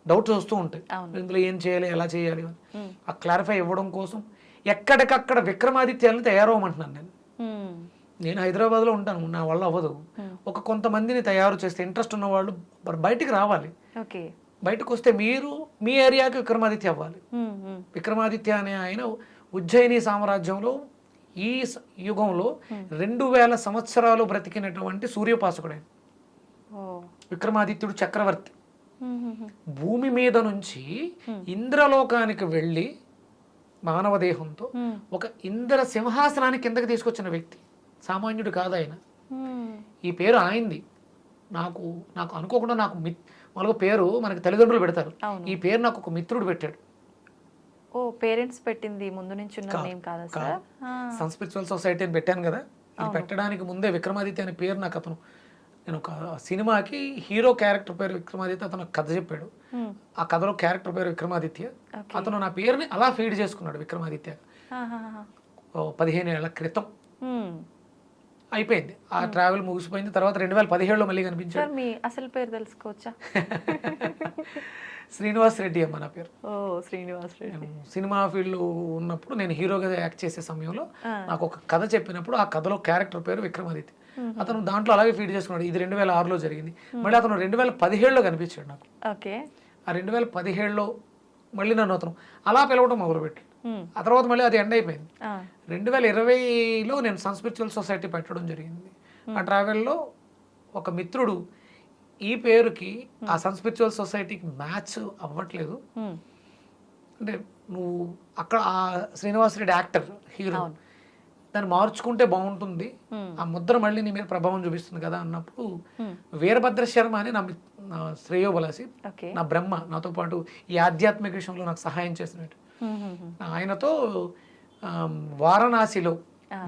డౌట్స్ వస్తూ ఉంటాయి ఇందులో ఏం చేయాలి, ఎలా చేయాలి అని. ఆ క్లారిఫై ఇవ్వడం కోసం ఎక్కడికక్కడ విక్రమాదిత్యాలను తయారవ్వమంటున్నాను. నేను హైదరాబాద్లో ఉంటాను, నా వల్ల అవ్వదు. ఒక కొంతమందిని తయారు చేస్తే ఇంట్రెస్ట్ ఉన్న వాళ్ళు బయటికి రావాలి. బయటకు వస్తే మీరు మీ ఏరియాకి విక్రమాదిత్య అవ్వాలి. విక్రమాదిత్య అనే ఆయన ఉజ్జయిని సామ్రాజ్యంలో ఈ యుగంలో 2000 సంవత్సరాలు బ్రతికినటువంటి సూర్యోపాసకుడు ఆయన. విక్రమాదిత్యుడు చక్రవర్తి. భూమి మీద నుంచి ఇంద్రలోకానికి వెళ్ళి మానవ దేహంతో ఒక ఇంద్ర సింహాసనానికి కిందకి తీసుకొచ్చిన వ్యక్తి, సామాన్యుడు కాదు ఆయన. ఈ పేరు ఆయనది. నాకు అనుకోకుండా నాకు మరొక పేరు మనకి తల్లిదండ్రులు పెడతారు. ఈ పేరు నాకు ఒక మిత్రుడు పెట్టాడు. ఓ, పేరెంట్స్ పెట్టింది ముందు నుంచి ఉన్న నేమ్ కాదా సార్? సన్ స్పిరిచువల్ సొసైటీ అని పెట్టాను కదా, ఇది పెట్టడానికి ముందే విక్రమాదిత్య అనే పేరు నాకు అతను, నేను ఒక సినిమాకి హీరో క్యారెక్టర్ పేరు విక్రమాదిత్య, అతను కథ చెప్పాడు. ఆ కథలో క్యారెక్టర్ పేరు విక్రమాదిత్య. అతను నా పేరుని అలా ఫీడ్ చేసుకున్నాడు విక్రమాదిత్య. 15 ఏళ్ల క్రితం అయిపోయింది. ఆ ట్రావెల్ ముగిసిపోయింది. తర్వాత 2017లో మళ్ళీ కనిపించాడు. మీ అసలు పేరు తెలుసుకోవచ్చా? శ్రీనివాస్ రెడ్డి అమ్మ నా పేరు. ఓ శ్రీనివాస్ రెడ్డి. నేను సినిమా ఫీల్డ్లో ఉన్నప్పుడు నేను హీరోగా యాక్ట్ చేసే సమయంలో నాకు ఒక కథ చెప్పినప్పుడు ఆ కథలో క్యారెక్టర్ పేరు విక్రమాదిత్య. అతను దాంట్లో అలాగే ఫీడ్ చేసుకున్నాడు. ఇది 2006లో జరిగింది. మళ్ళీ అతను 2017లో కనిపించాడు నాకు. ఓకే. ఆ 2017లో మళ్ళీ నన్ను అతను అలా పిలవడం మొదలుపెట్టాడు. ఆ తర్వాత మళ్ళీ అది ఎండ్ అయిపోయింది. 2020లో నేను సన్ స్పిరిచువల్ సొసైటీ పెట్టడం జరిగింది. ఆ ట్రావెల్లో ఒక మిత్రుడు ఈ పేరుకి ఆ సన్ స్పిరిచువల్ సొసైటీకి మ్యాచ్ అవ్వట్లేదు, అంటే నువ్వు అక్కడ ఆ శ్రీనివాస్ రెడ్డి యాక్టర్ హీరో దాన్ని మార్చుకుంటే బాగుంటుంది, ఆ ముద్ర మళ్ళీ నీ మీద ప్రభావం చూపిస్తుంది కదా అన్నప్పుడు వీరభద్ర శర్మ అని నా శ్రేయోబలాసి, నా బ్రహ్మ, నాతో పాటు ఈ ఆధ్యాత్మిక విషయంలో నాకు సహాయం చేసినట్టు ఆయనతో వారణాసిలో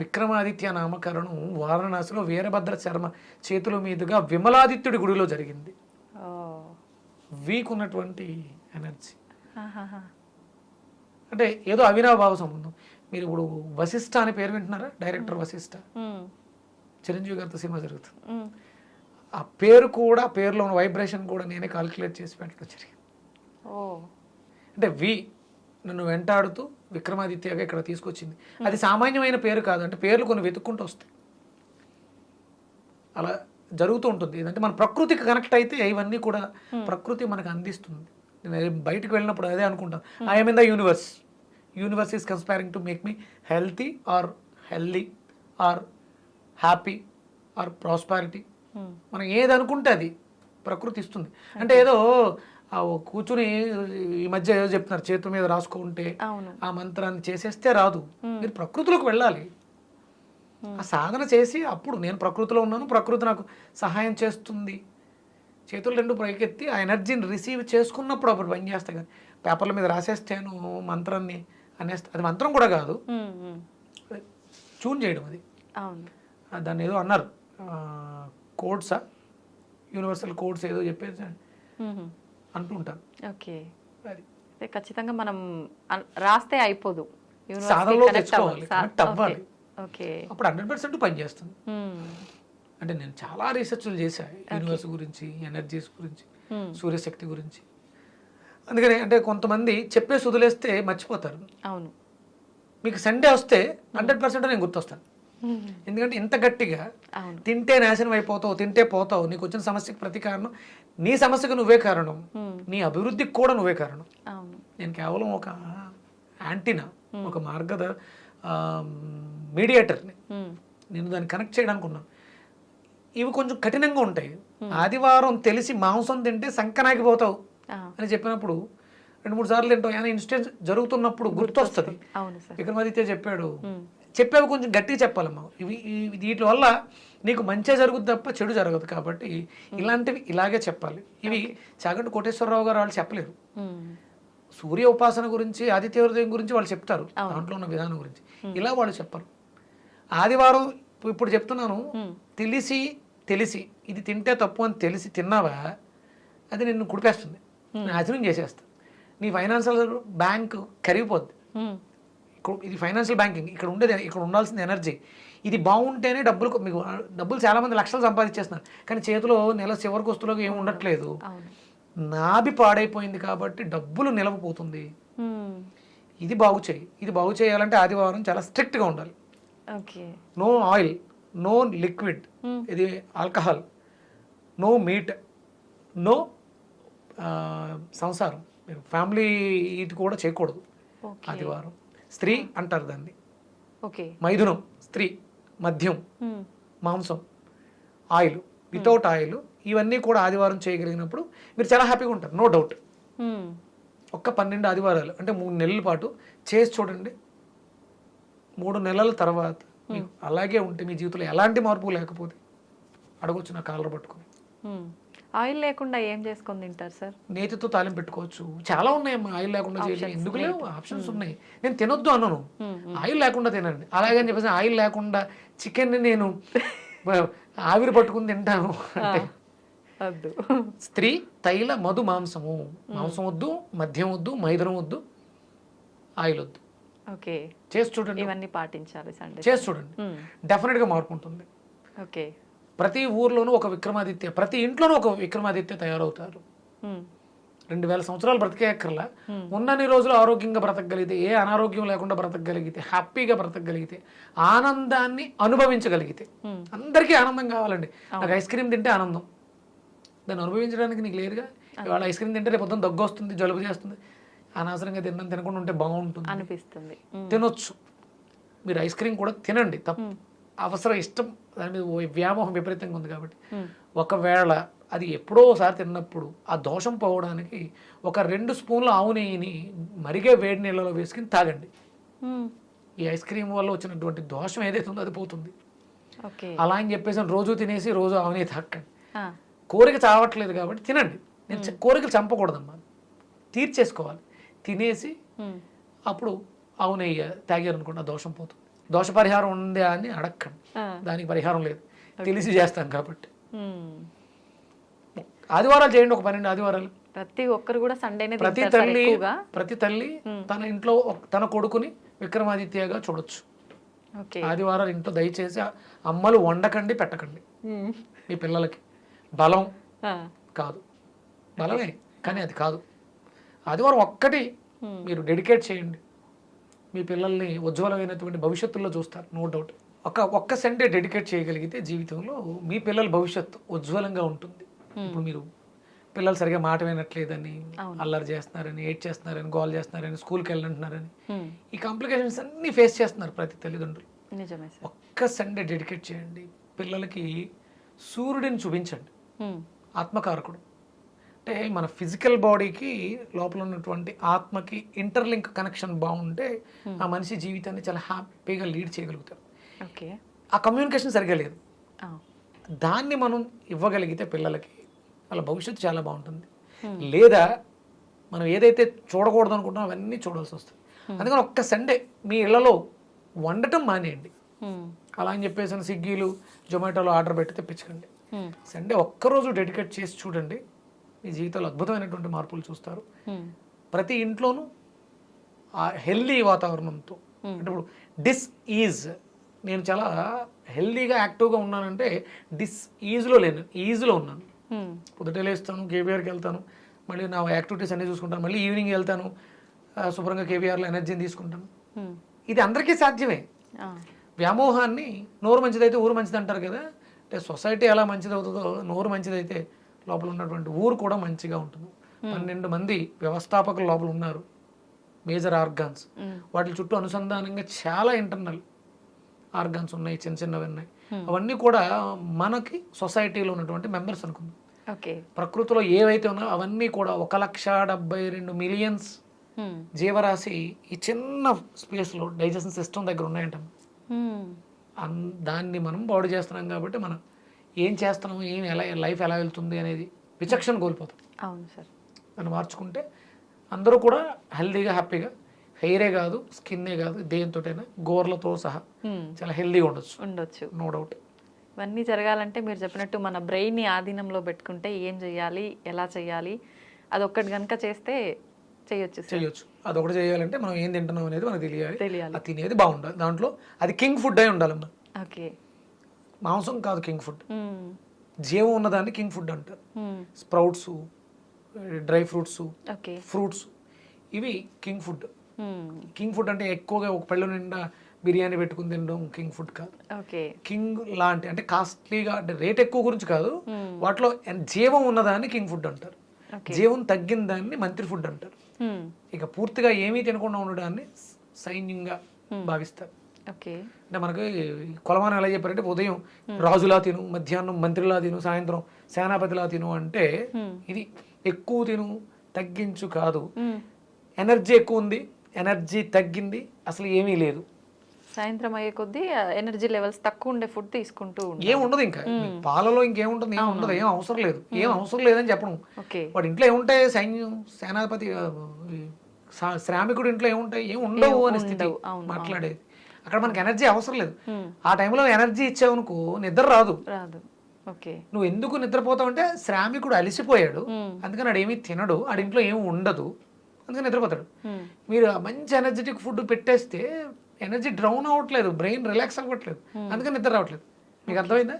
విక్రమాదిత్య నామకరణం వారణాసిలో వీరభద్ర శర్మ చేతుల మీదుగా విమలాదిత్యుడి గుడిలో జరిగింది. వీకున్నటువంటి ఎనర్జీ అంటే ఏదో అవినాభావ సంబంధం. మీరు ఇప్పుడు వశిష్ఠ అనే పేరు వింటున్నారా? డైరెక్టర్ వశిష్ఠ, చిరంజీవి గారితో సినిమా జరుగుతుంది. ఆ పేరు కూడా, పేరులో ఉన్న వైబ్రేషన్ కూడా నేనే కాల్కులేట్ చేసి పెట్టడం జరిగింది. అంటే నన్ను వెంటాడుతూ విక్రమాదిత్యగా ఇక్కడ తీసుకొచ్చింది. అది సామాన్యమైన పేరు కాదు, అంటే పేర్లు కొన్ని వెతుక్కుంటూ వస్తాయి. అలా జరుగుతూ ఉంటుంది. అంటే మన ప్రకృతికి కనెక్ట్ అయితే ఇవన్నీ కూడా ప్రకృతి మనకు అందిస్తుంది. నేను బయటకు వెళ్ళినప్పుడు అదే అనుకుంటాను, I'm in the universe. Universe is conspiring to make me healthy or happy or prosperity. మనం ఏది అనుకుంటే అది ప్రకృతి ఇస్తుంది. అంటే ఏదో కూర్చుని ఈ మధ్య ఏదో చెప్తున్నారు, చేతుల మీద రాసుకుంటే ఆ మంత్రాన్ని చేసేస్తే రాదు. మీరు ప్రకృతిలోకి వెళ్ళాలి, ఆ సాధన చేసి అప్పుడు నేను ప్రకృతిలో ఉన్నాను, ప్రకృతి నాకు సహాయం చేస్తుంది. చేతులు రెండు పైకెత్తి ఆ ఎనర్జీని రిసీవ్ చేసుకున్నప్పుడు అప్పుడు పని చేస్తాయి. కానీ పేపర్ల మీద రాసేస్తాను మంత్రాన్ని అనేస్తే అది మంత్రం కూడా కాదు, ట్యూన్ చేయడం. అది దాన్ని ఏదో అన్నారు, కోడ్సా, యూనివర్సల్ కోడ్స్ ఏదో చెప్పేసి అంటుంటాను. ఓకే, ఖచ్చితంగా మనం రాస్తే అయిపోదు, సాధనలో తెచ్చుకోవాలి, కనెక్ట్ అవ్వాలి. అప్పుడు 100% పనిచేస్తుంది. అంటే నేను చాలా రీసెర్చ్లు చేశాను యూనివర్స్ గురించి, ఎనర్జీస్ గురించి, సూర్యశక్తి గురించి. అందుకని అంటే కొంతమంది చెప్పేసి వదిలేస్తే మర్చిపోతారు. అవును, మీకు సండే వస్తే 100% నేను గుర్తొస్తాను. ఎందుకంటే ఇంత గట్టిగా తింటే నాశనం అయిపోతావు, తింటే పోతావు, నీకు వచ్చిన సమస్యకి ప్రతి కారణం, నీ సమస్యకు నువ్వే కారణం, నీ అభివృద్ధికి కూడా నువ్వే కారణం. నేను కేవలం ఒక యాంటీనా, ఒక మీడియేటర్ని. నేను దాన్ని కనెక్ట్ చేయడానికి ఉన్నాను. ఇవి కొంచెం కఠినంగా ఉంటాయి. ఆదివారం తెలిసి మాంసం తింటే సంకనాగిపోతావు అని చెప్పినప్పుడు 2-3 సార్లు తింటావు. ఏమైనా ఇన్సిడెంట్ జరుగుతున్నప్పుడు గుర్తొస్తుంది. విక్రమాదిత్య చెప్పాడు, చెప్పేవి కొంచెం గట్టిగా చెప్పాలమ్మా, వీటి వల్ల నీకు మంచిగా జరుగుద్ది తప్ప చెడు జరగదు, కాబట్టి ఇలాంటివి ఇలాగే చెప్పాలి. ఇవి చాగంటి కోటేశ్వరరావు గారు వాళ్ళు చెప్పలేరు. సూర్య ఉపాసన గురించి, ఆదిత్య హృదయం గురించి వాళ్ళు చెప్తారు, దాంట్లో ఉన్న విధానం గురించి. ఇలా వాళ్ళు చెప్పరు. ఆదివారం ఇప్పుడు చెప్తున్నాను, తెలిసి ఇది తింటే తప్పు అని తెలిసి తిన్నావా, అది నిన్ను కుడిపేస్తుంది, నాశనం చేసేస్తా. నీ ఫైనాన్షియల్ బ్యాంక్ కరిగిపోద్ది. ఇది ఫైనాన్షియల్ బ్యాంకింగ్, ఇక్కడ ఉండేది, ఇక్కడ ఉండాల్సిన ఎనర్జీ. ఇది బాగుంటేనే మీకు డబ్బులు చాలా మంది లక్షలు సంపాదించేస్తున్నారు, కానీ చేతిలో నెల చివరికి వస్తువులకు ఏమి ఉండట్లేదు. నాభి పాడైపోయింది కాబట్టి డబ్బులు నిలవపోతుంది. ఇది బాగు చేయి. ఇది బాగు చేయాలంటే ఆదివారం చాలా స్ట్రిక్ట్గా ఉండాలి. నో ఆయిల్, నో లిక్విడ్, ఇది ఆల్కహాల్, నో మీట్, నో సంసారం, మీరు ఫ్యామిలీ ఇది కూడా చేయకూడదు ఆదివారం. స్త్రీ అంటారు దాన్ని, మైథునం స్త్రీ, మద్యం, మాంసం, ఆయిల్, వితౌట్ ఆయిల్, ఇవన్నీ కూడా ఆదివారం చేయగలిగినప్పుడు మీరు చాలా హ్యాపీగా ఉంటారు, నో డౌట్. ఒక్క 12 ఆదివారాలు అంటే 3 నెలల పాటు చేసి చూడండి. 3 నెలల తర్వాత మీకు అలాగే ఉంటే, మీ జీవితంలో ఎలాంటి మార్పు లేకపోతే అడగొచ్చు నా కాలర్ పట్టుకుని. ఆయిల్ లేకుండా ఏం చేసుకొని తింటారు సార్? నేతితో తాలింపు పెట్టుకోవచ్చు, చాలా ఉన్నాయమ్మా. ఆయిల్ లేకుండా చేయలేదు, ఎందుకు లేవు, ఆప్షన్స్ ఉన్నాయి. నేను తినొద్దు అన్నాను, ఆయిల్ లేకుండా తినండి. అలాగని చెప్పేసి ఆయిల్ లేకుండా చికెన్ని నేను ఆవిరి పట్టుకుని తింటాను అంటే స్త్రీ, తైల, మధు, మాంసం వద్దు, మద్యం వద్దు, మైదనం వద్దు, ఆయిల్ వద్దు. చేసి చూడండి, ఇవన్నీ పాటించాలి. చేసి చూడండి, డెఫినెట్ గా మార్పు ఉంటుంది. ప్రతి ఊర్లోనూ ఒక విక్రమాదిత్య, ప్రతి ఇంట్లోనూ ఒక విక్రమాదిత్య తయారవుతారు. 2000 సంవత్సరాలు బ్రతికేయక్కర్లా. ఉన్నన్ని రోజులు ఆరోగ్యంగా బ్రతకగలిగితే, ఏ అనారోగ్యం లేకుండా బ్రతకగలిగితే, హ్యాపీగా బ్రతకగలిగితే, ఆనందాన్ని అనుభవించగలిగితే. అందరికీ ఆనందం కావాలండి. నాకు ఐస్ క్రీమ్ తింటే ఆనందం, దాన్ని అనుభవించడానికి నీకు లేదుగా. ఇవాళ ఐస్ క్రీమ్ తింటే రేపు పొద్దున్న దగ్గు వస్తుంది, జలుబు చేస్తుంది, అనవసరంగా తినకుండా ఉంటే బాగుంటుంది అనిపిస్తుంది. తినొచ్చు. మీరు ఐస్ క్రీమ్ కూడా తినండి, తప్పు అవసరం, ఇష్టం, దాని మీద వ్యామోహం విపరీతంగా ఉంది కాబట్టి. ఒకవేళ అది ఎప్పుడో ఒకసారి తిన్నప్పుడు ఆ దోషం పోవడానికి ఒక 2 స్పూన్ల ఆవు నెయ్యిని మరిగే వేడి నీళ్ళలో వేసుకుని తాగండి. ఈ ఐస్ క్రీమ్ వల్ల వచ్చినటువంటి దోషం ఏదైతే ఉందో అది పోతుంది. అలా అని చెప్పేసి రోజు తినేసి రోజు ఆవు నెయ్యి తాకండి. కోరిక చావట్లేదు కాబట్టి తినండి. నేను కోరికలు చంపకూడదమ్మా, తీర్చేసుకోవాలి. తినేసి అప్పుడు ఆవు నెయ్యి తాగారనుకోండి, ఆ దోషం పోతుంది. దోష పరిహారం ఉందా అని అడగండి, దానికి పరిహారం లేదు, తెలిసి చేస్తాం కాబట్టి. ఆదివారాలు చేయండి, ఒక 12 ఆదివారాలు. ప్రతి ఒక్కరు కూడా సండేనే ప్రతి తల్లి తన ఇంట్లో తన కొడుకుని విక్రమాదిత్యగా చూడొచ్చు. ఆదివారాలు ఇంట్లో దయచేసి అమ్మలు వండకండి, పెట్టకండి. మీ పిల్లలకి బలం కాదు, బలమే కానీ అది కాదు. ఆదివారం ఒక్కటి మీరు డెడికేట్ చేయండి, మీ పిల్లల్ని ఉజ్వలమైనటువంటి భవిష్యత్తులో చూస్తారు, నో డౌట్. ఒక్క సండే డెడికేట్ చేయగలిగితే జీవితంలో మీ పిల్లల భవిష్యత్తు ఉజ్వలంగా ఉంటుంది. ఇప్పుడు మీరు పిల్లలు సరిగా మాట వినట్లేదని, అల్లరి చేస్తున్నారని, ఏడ్ చేస్తున్నారని, గోల్ చేస్తున్నారని, స్కూల్కి వెళ్ళంటున్నారని, ఈ కాంప్లికేషన్స్ అన్ని ఫేస్ చేస్తున్నారు ప్రతి తల్లిదండ్రులు. ఒక్క సండే డెడికేట్ చేయండి, పిల్లలకి సూర్యుడిని చూపించండి. ఆత్మకారకుడు అంటే మన ఫిజికల్ బాడీకి లోపల ఉన్నటువంటి ఆత్మకి ఇంటర్లింక్ కనెక్షన్ బాగుంటే ఆ మనిషి జీవితాన్ని చాలా హ్యాపీగా లీడ్ చేయగలుగుతారు. ఆ కమ్యూనికేషన్ సరిగా లేదు, దాన్ని మనం ఇవ్వగలిగితే పిల్లలకి వాళ్ళ భవిష్యత్తు చాలా బాగుంటుంది. లేదా మనం ఏదైతే చూడకూడదు అనుకుంటున్నామో అవన్నీ చూడాల్సి వస్తుంది. అందుకని ఒక్క సండే మీ ఇళ్లలో వండటం మానేయండి. అలా అని చెప్పేసి స్విగ్గీలు, జొమాటోలో ఆర్డర్ పెట్టి తెప్పించకండి. సండే ఒక్కరోజు డెడికేట్ చేసి చూడండి, మీ జీవితంలో అద్భుతమైనటువంటి మార్పులు చూస్తారు. ప్రతి ఇంట్లోనూ ఆ హెల్దీ వాతావరణంతో, అంటే ఇప్పుడు ఈజ్, నేను చాలా హెల్దీగా యాక్టివ్గా ఉన్నానంటే ఈజ్లో లేను, ఈజ్లో ఉన్నాను. పొద్దుటే లేస్తాను, కేబీఆర్కి వెళ్తాను, మళ్ళీ నా యాక్టివిటీస్ అన్నీ చూసుకుంటాను, మళ్ళీ ఈవినింగ్ వెళ్తాను, శుభ్రంగా కేబీఆర్లో ఎనర్జీని తీసుకుంటాను. ఇది అందరికీ సాధ్యమే. వ్యామోహాన్ని నోరు మంచిదైతే ఊరు మంచిది అంటారు కదా, అంటే సొసైటీ ఎలా మంచిది అవుతుందో నోరు మంచిదైతే లోపల ఉన్నటువంటి ఊరు కూడా మంచిగా ఉంటుంది. 12 మంది వ్యవస్థాపకులు లోపల ఉన్నారు, మేజర్ ఆర్గాన్స్, వాటి చుట్టూ అనుసంధానంగా చాలా ఇంటర్నల్ ఆర్గాన్స్ ఉన్నాయి, చిన్న చిన్నవి ఉన్నాయి. అవన్నీ కూడా మనకి సొసైటీలో ఉన్నటువంటి మెంబర్స్ అనుకుందాం. ప్రకృతిలో ఏవైతే ఉన్నాయో అవన్నీ కూడా 1,72,000,000,000 జీవరాశి ఈ చిన్న స్పేస్లో డైజెషన్ సిస్టమ్ దగ్గర ఉన్నాయంట. దాన్ని మనం బాడీ చేస్తున్నాం కాబట్టి మనం ఏం చేస్తున్నాం, ఎలా లైఫ్ ఎలా వెళ్తుంది అనేది విచక్షణ కోల్పోతాం. అవును సార్. దాన్ని మార్చుకుంటే అందరూ కూడా హెల్దీగా హ్యాపీగా, హెయిరే కాదు స్కిన్నే కాదు దేనితోటైనా గోర్లతో సహా చాలా హెల్దీగా ఉండొచ్చు, నో డౌట్. ఇవన్నీ జరగాలంటే మీరు చెప్పినట్టు మన బ్రెయిన్ని ఆధీనంలో పెట్టుకుంటే ఏం చేయాలి, ఎలా చేయాలి, అదొక్కటి కనుక చేస్తే చేయొచ్చు. అదొకటి చేయాలంటే మనం ఏం తింటున్నాం అనేది మనకు తెలియాలి. అది తినేది బాగుండాలి, దాంట్లో అది కింగ్ ఫుడ్ అయి ఉండాలమ్మా. మాంసం కాదు కింగ్ ఫుడ్, జీవం ఉన్నదాన్ని కింగ్ ఫుడ్ అంటారు. స్ప్రౌట్స్, డ్రై ఫ్రూట్స్, ఫ్రూట్స్, ఇవి కింగ్ ఫుడ్. కింగ్ ఫుడ్ అంటే ఎక్కువగా ఒక పళ్ళు నిండా బిర్యానీ పెట్టుకుని తినడం కింగ్ ఫుడ్ కాదు. కింగ్ లాంటి అంటే కాస్ట్లీగా, అంటే రేట్ ఎక్కువ గురించి కాదు, వాటిలో జీవం ఉన్నదాన్ని కింగ్ ఫుడ్ అంటారు. జీవం తగ్గిన దాన్ని మంత్రి ఫుడ్ అంటారు. ఇక పూర్తిగా ఏమీ తినకుండా ఉండడాన్ని సైన్యంగా భావిస్తారు. అంటే మనకి కొలమానం ఎలా చెప్పారంటే ఉదయం రాజులా తిను, మధ్యాహ్నం మంత్రిలా తిను, సాయంత్రం సేనాపతిలా తిను అంటే ఇది ఎక్కువ తిను తగ్గించు కాదు. ఎనర్జీ ఎక్కువ ఉంది, ఎనర్జీ తగ్గింది, అసలు ఏమీ లేదు. సాయంత్రం అయ్యే కొద్దీ ఎనర్జీ లెవెల్స్ తక్కువ ఉండే ఫుడ్ తీసుకుంటూ ఏముండదు, ఇంకా పాలలో ఇంకేముంటుంది, ఏం ఉండదు, ఏం అవసరం లేదు, ఏం అవసరం లేదని చెప్పడం. వాడి ఇంట్లో ఏముంటాయి, సైన్యం, సేనాపతి, శ్రామికుడు ఇంట్లో ఏముంటాయి, ఏం ఉండవు అనే స్థితి మాట్లాడేది. అక్కడ మనకి ఎనర్జీ అవసరం లేదు. ఆ టైంలో ఎనర్జీ ఇచ్చావనుకో నిద్ర రాదు. నువ్వు ఎందుకు నిద్రపోతావు అంటే శ్రామికుడు అలిసిపోయాడు, అందుకని ఆడు ఏమీ తినడు, ఆడి ఇంట్లో ఏమి ఉండదు, అందుకని నిద్రపోతాడు. మీరు మంచి ఎనర్జెటిక్ ఫుడ్ పెట్టేస్తే ఎనర్జీ డ్రౌన్ అవ్వట్లేదు, బ్రెయిన్ రిలాక్స్ అవ్వట్లేదు, అందుకని నిద్ర రావట్లేదు. మీకు అర్థమైందా?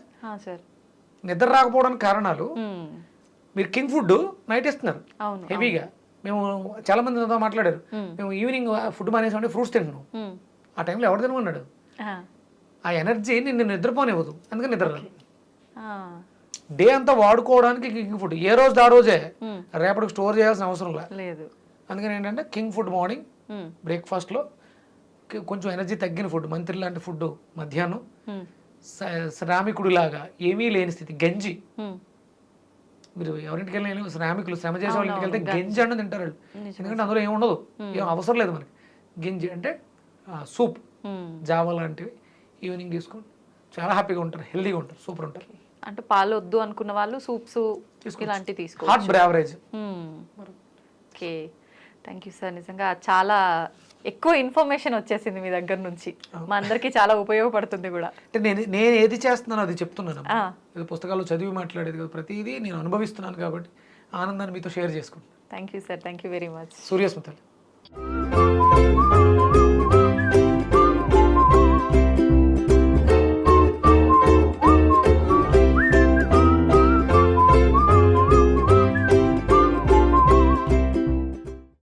నిద్ర రాకపోవడానికి కారణాలు మీరు కింగ్ ఫుడ్ నైట్ ఇస్తున్నారు అవును హెవీగా. మేము చాలా మంది నాతో మాట్లాడారు, మేము ఈవినింగ్ ఫుడ్ మానేసామంటే ఫ్రూట్స్ తింటున్నాం. ఆ టైంలో ఎవరు తినమన్నాడు? ఆ ఎనర్జీ నిన్ను నిద్రపోనివ్వదు, అందుకని నిద్ర రాదు. డే అంతా వాడుకోవడానికి కింగ్ ఫుడ్ ఏ రోజు ఆ రోజే, రేపటికి స్టోర్ చేయాల్సిన అవసరం లేదు. అందుకని ఏంటంటే కింగ్ ఫుడ్ మార్నింగ్ బ్రేక్ఫాస్ట్లో, కొంచెం ఎనర్జీ తగ్గిన ఫుడ్ మంత్రి లాంటి ఫుడ్ మధ్యాహ్నం, శ్రామికుడిలాగా ఏమీ లేని స్థితి గంజి. మీరు ఎవరింటికి వెళ్ళిన శ్రామికులు శ్రమ చేసే వాళ్ళ ఇంటికి వెళ్తే గంజి అన్న తింటారు వాళ్ళు, ఎందుకంటే అందులో ఏమి ఉండదు, ఏం అవసరం లేదు మనకి. గంజి అంటే సూప్, జావా లాంటివి ఈవినింగ్ తీసుకోండి, చాలా హ్యాపీగా ఉంటారు, హెల్దీగా ఉంటారు, సూపర్ ఉంటారు. అంటే పాలు వద్దు అనుకున్న వాళ్ళు సూప్స్ ఇలాంటివి తీసుకోవచ్చు. Hot beverage. Okay, thank you sir. నిజంగా చాలా ఎక్కువ ఇన్ఫర్మేషన్ వచ్చేసింది మీ దగ్గర నుంచి, మా అందరికీ చాలా ఉపయోగపడుతుంది కూడా. అంటే నేను ఏది చేస్తున్నానో అది చెప్తున్నాను, ఏదో పుస్తకాల్లో చదివి మాట్లాడేది కదా, ప్రతిదీ నేను అనుభవిస్తున్నాను కాబట్టి ఆనందాన్ని మీతో షేర్ చేసుకుంటాను. Thank you sir, thank you very much. సూర్యస్మితలు.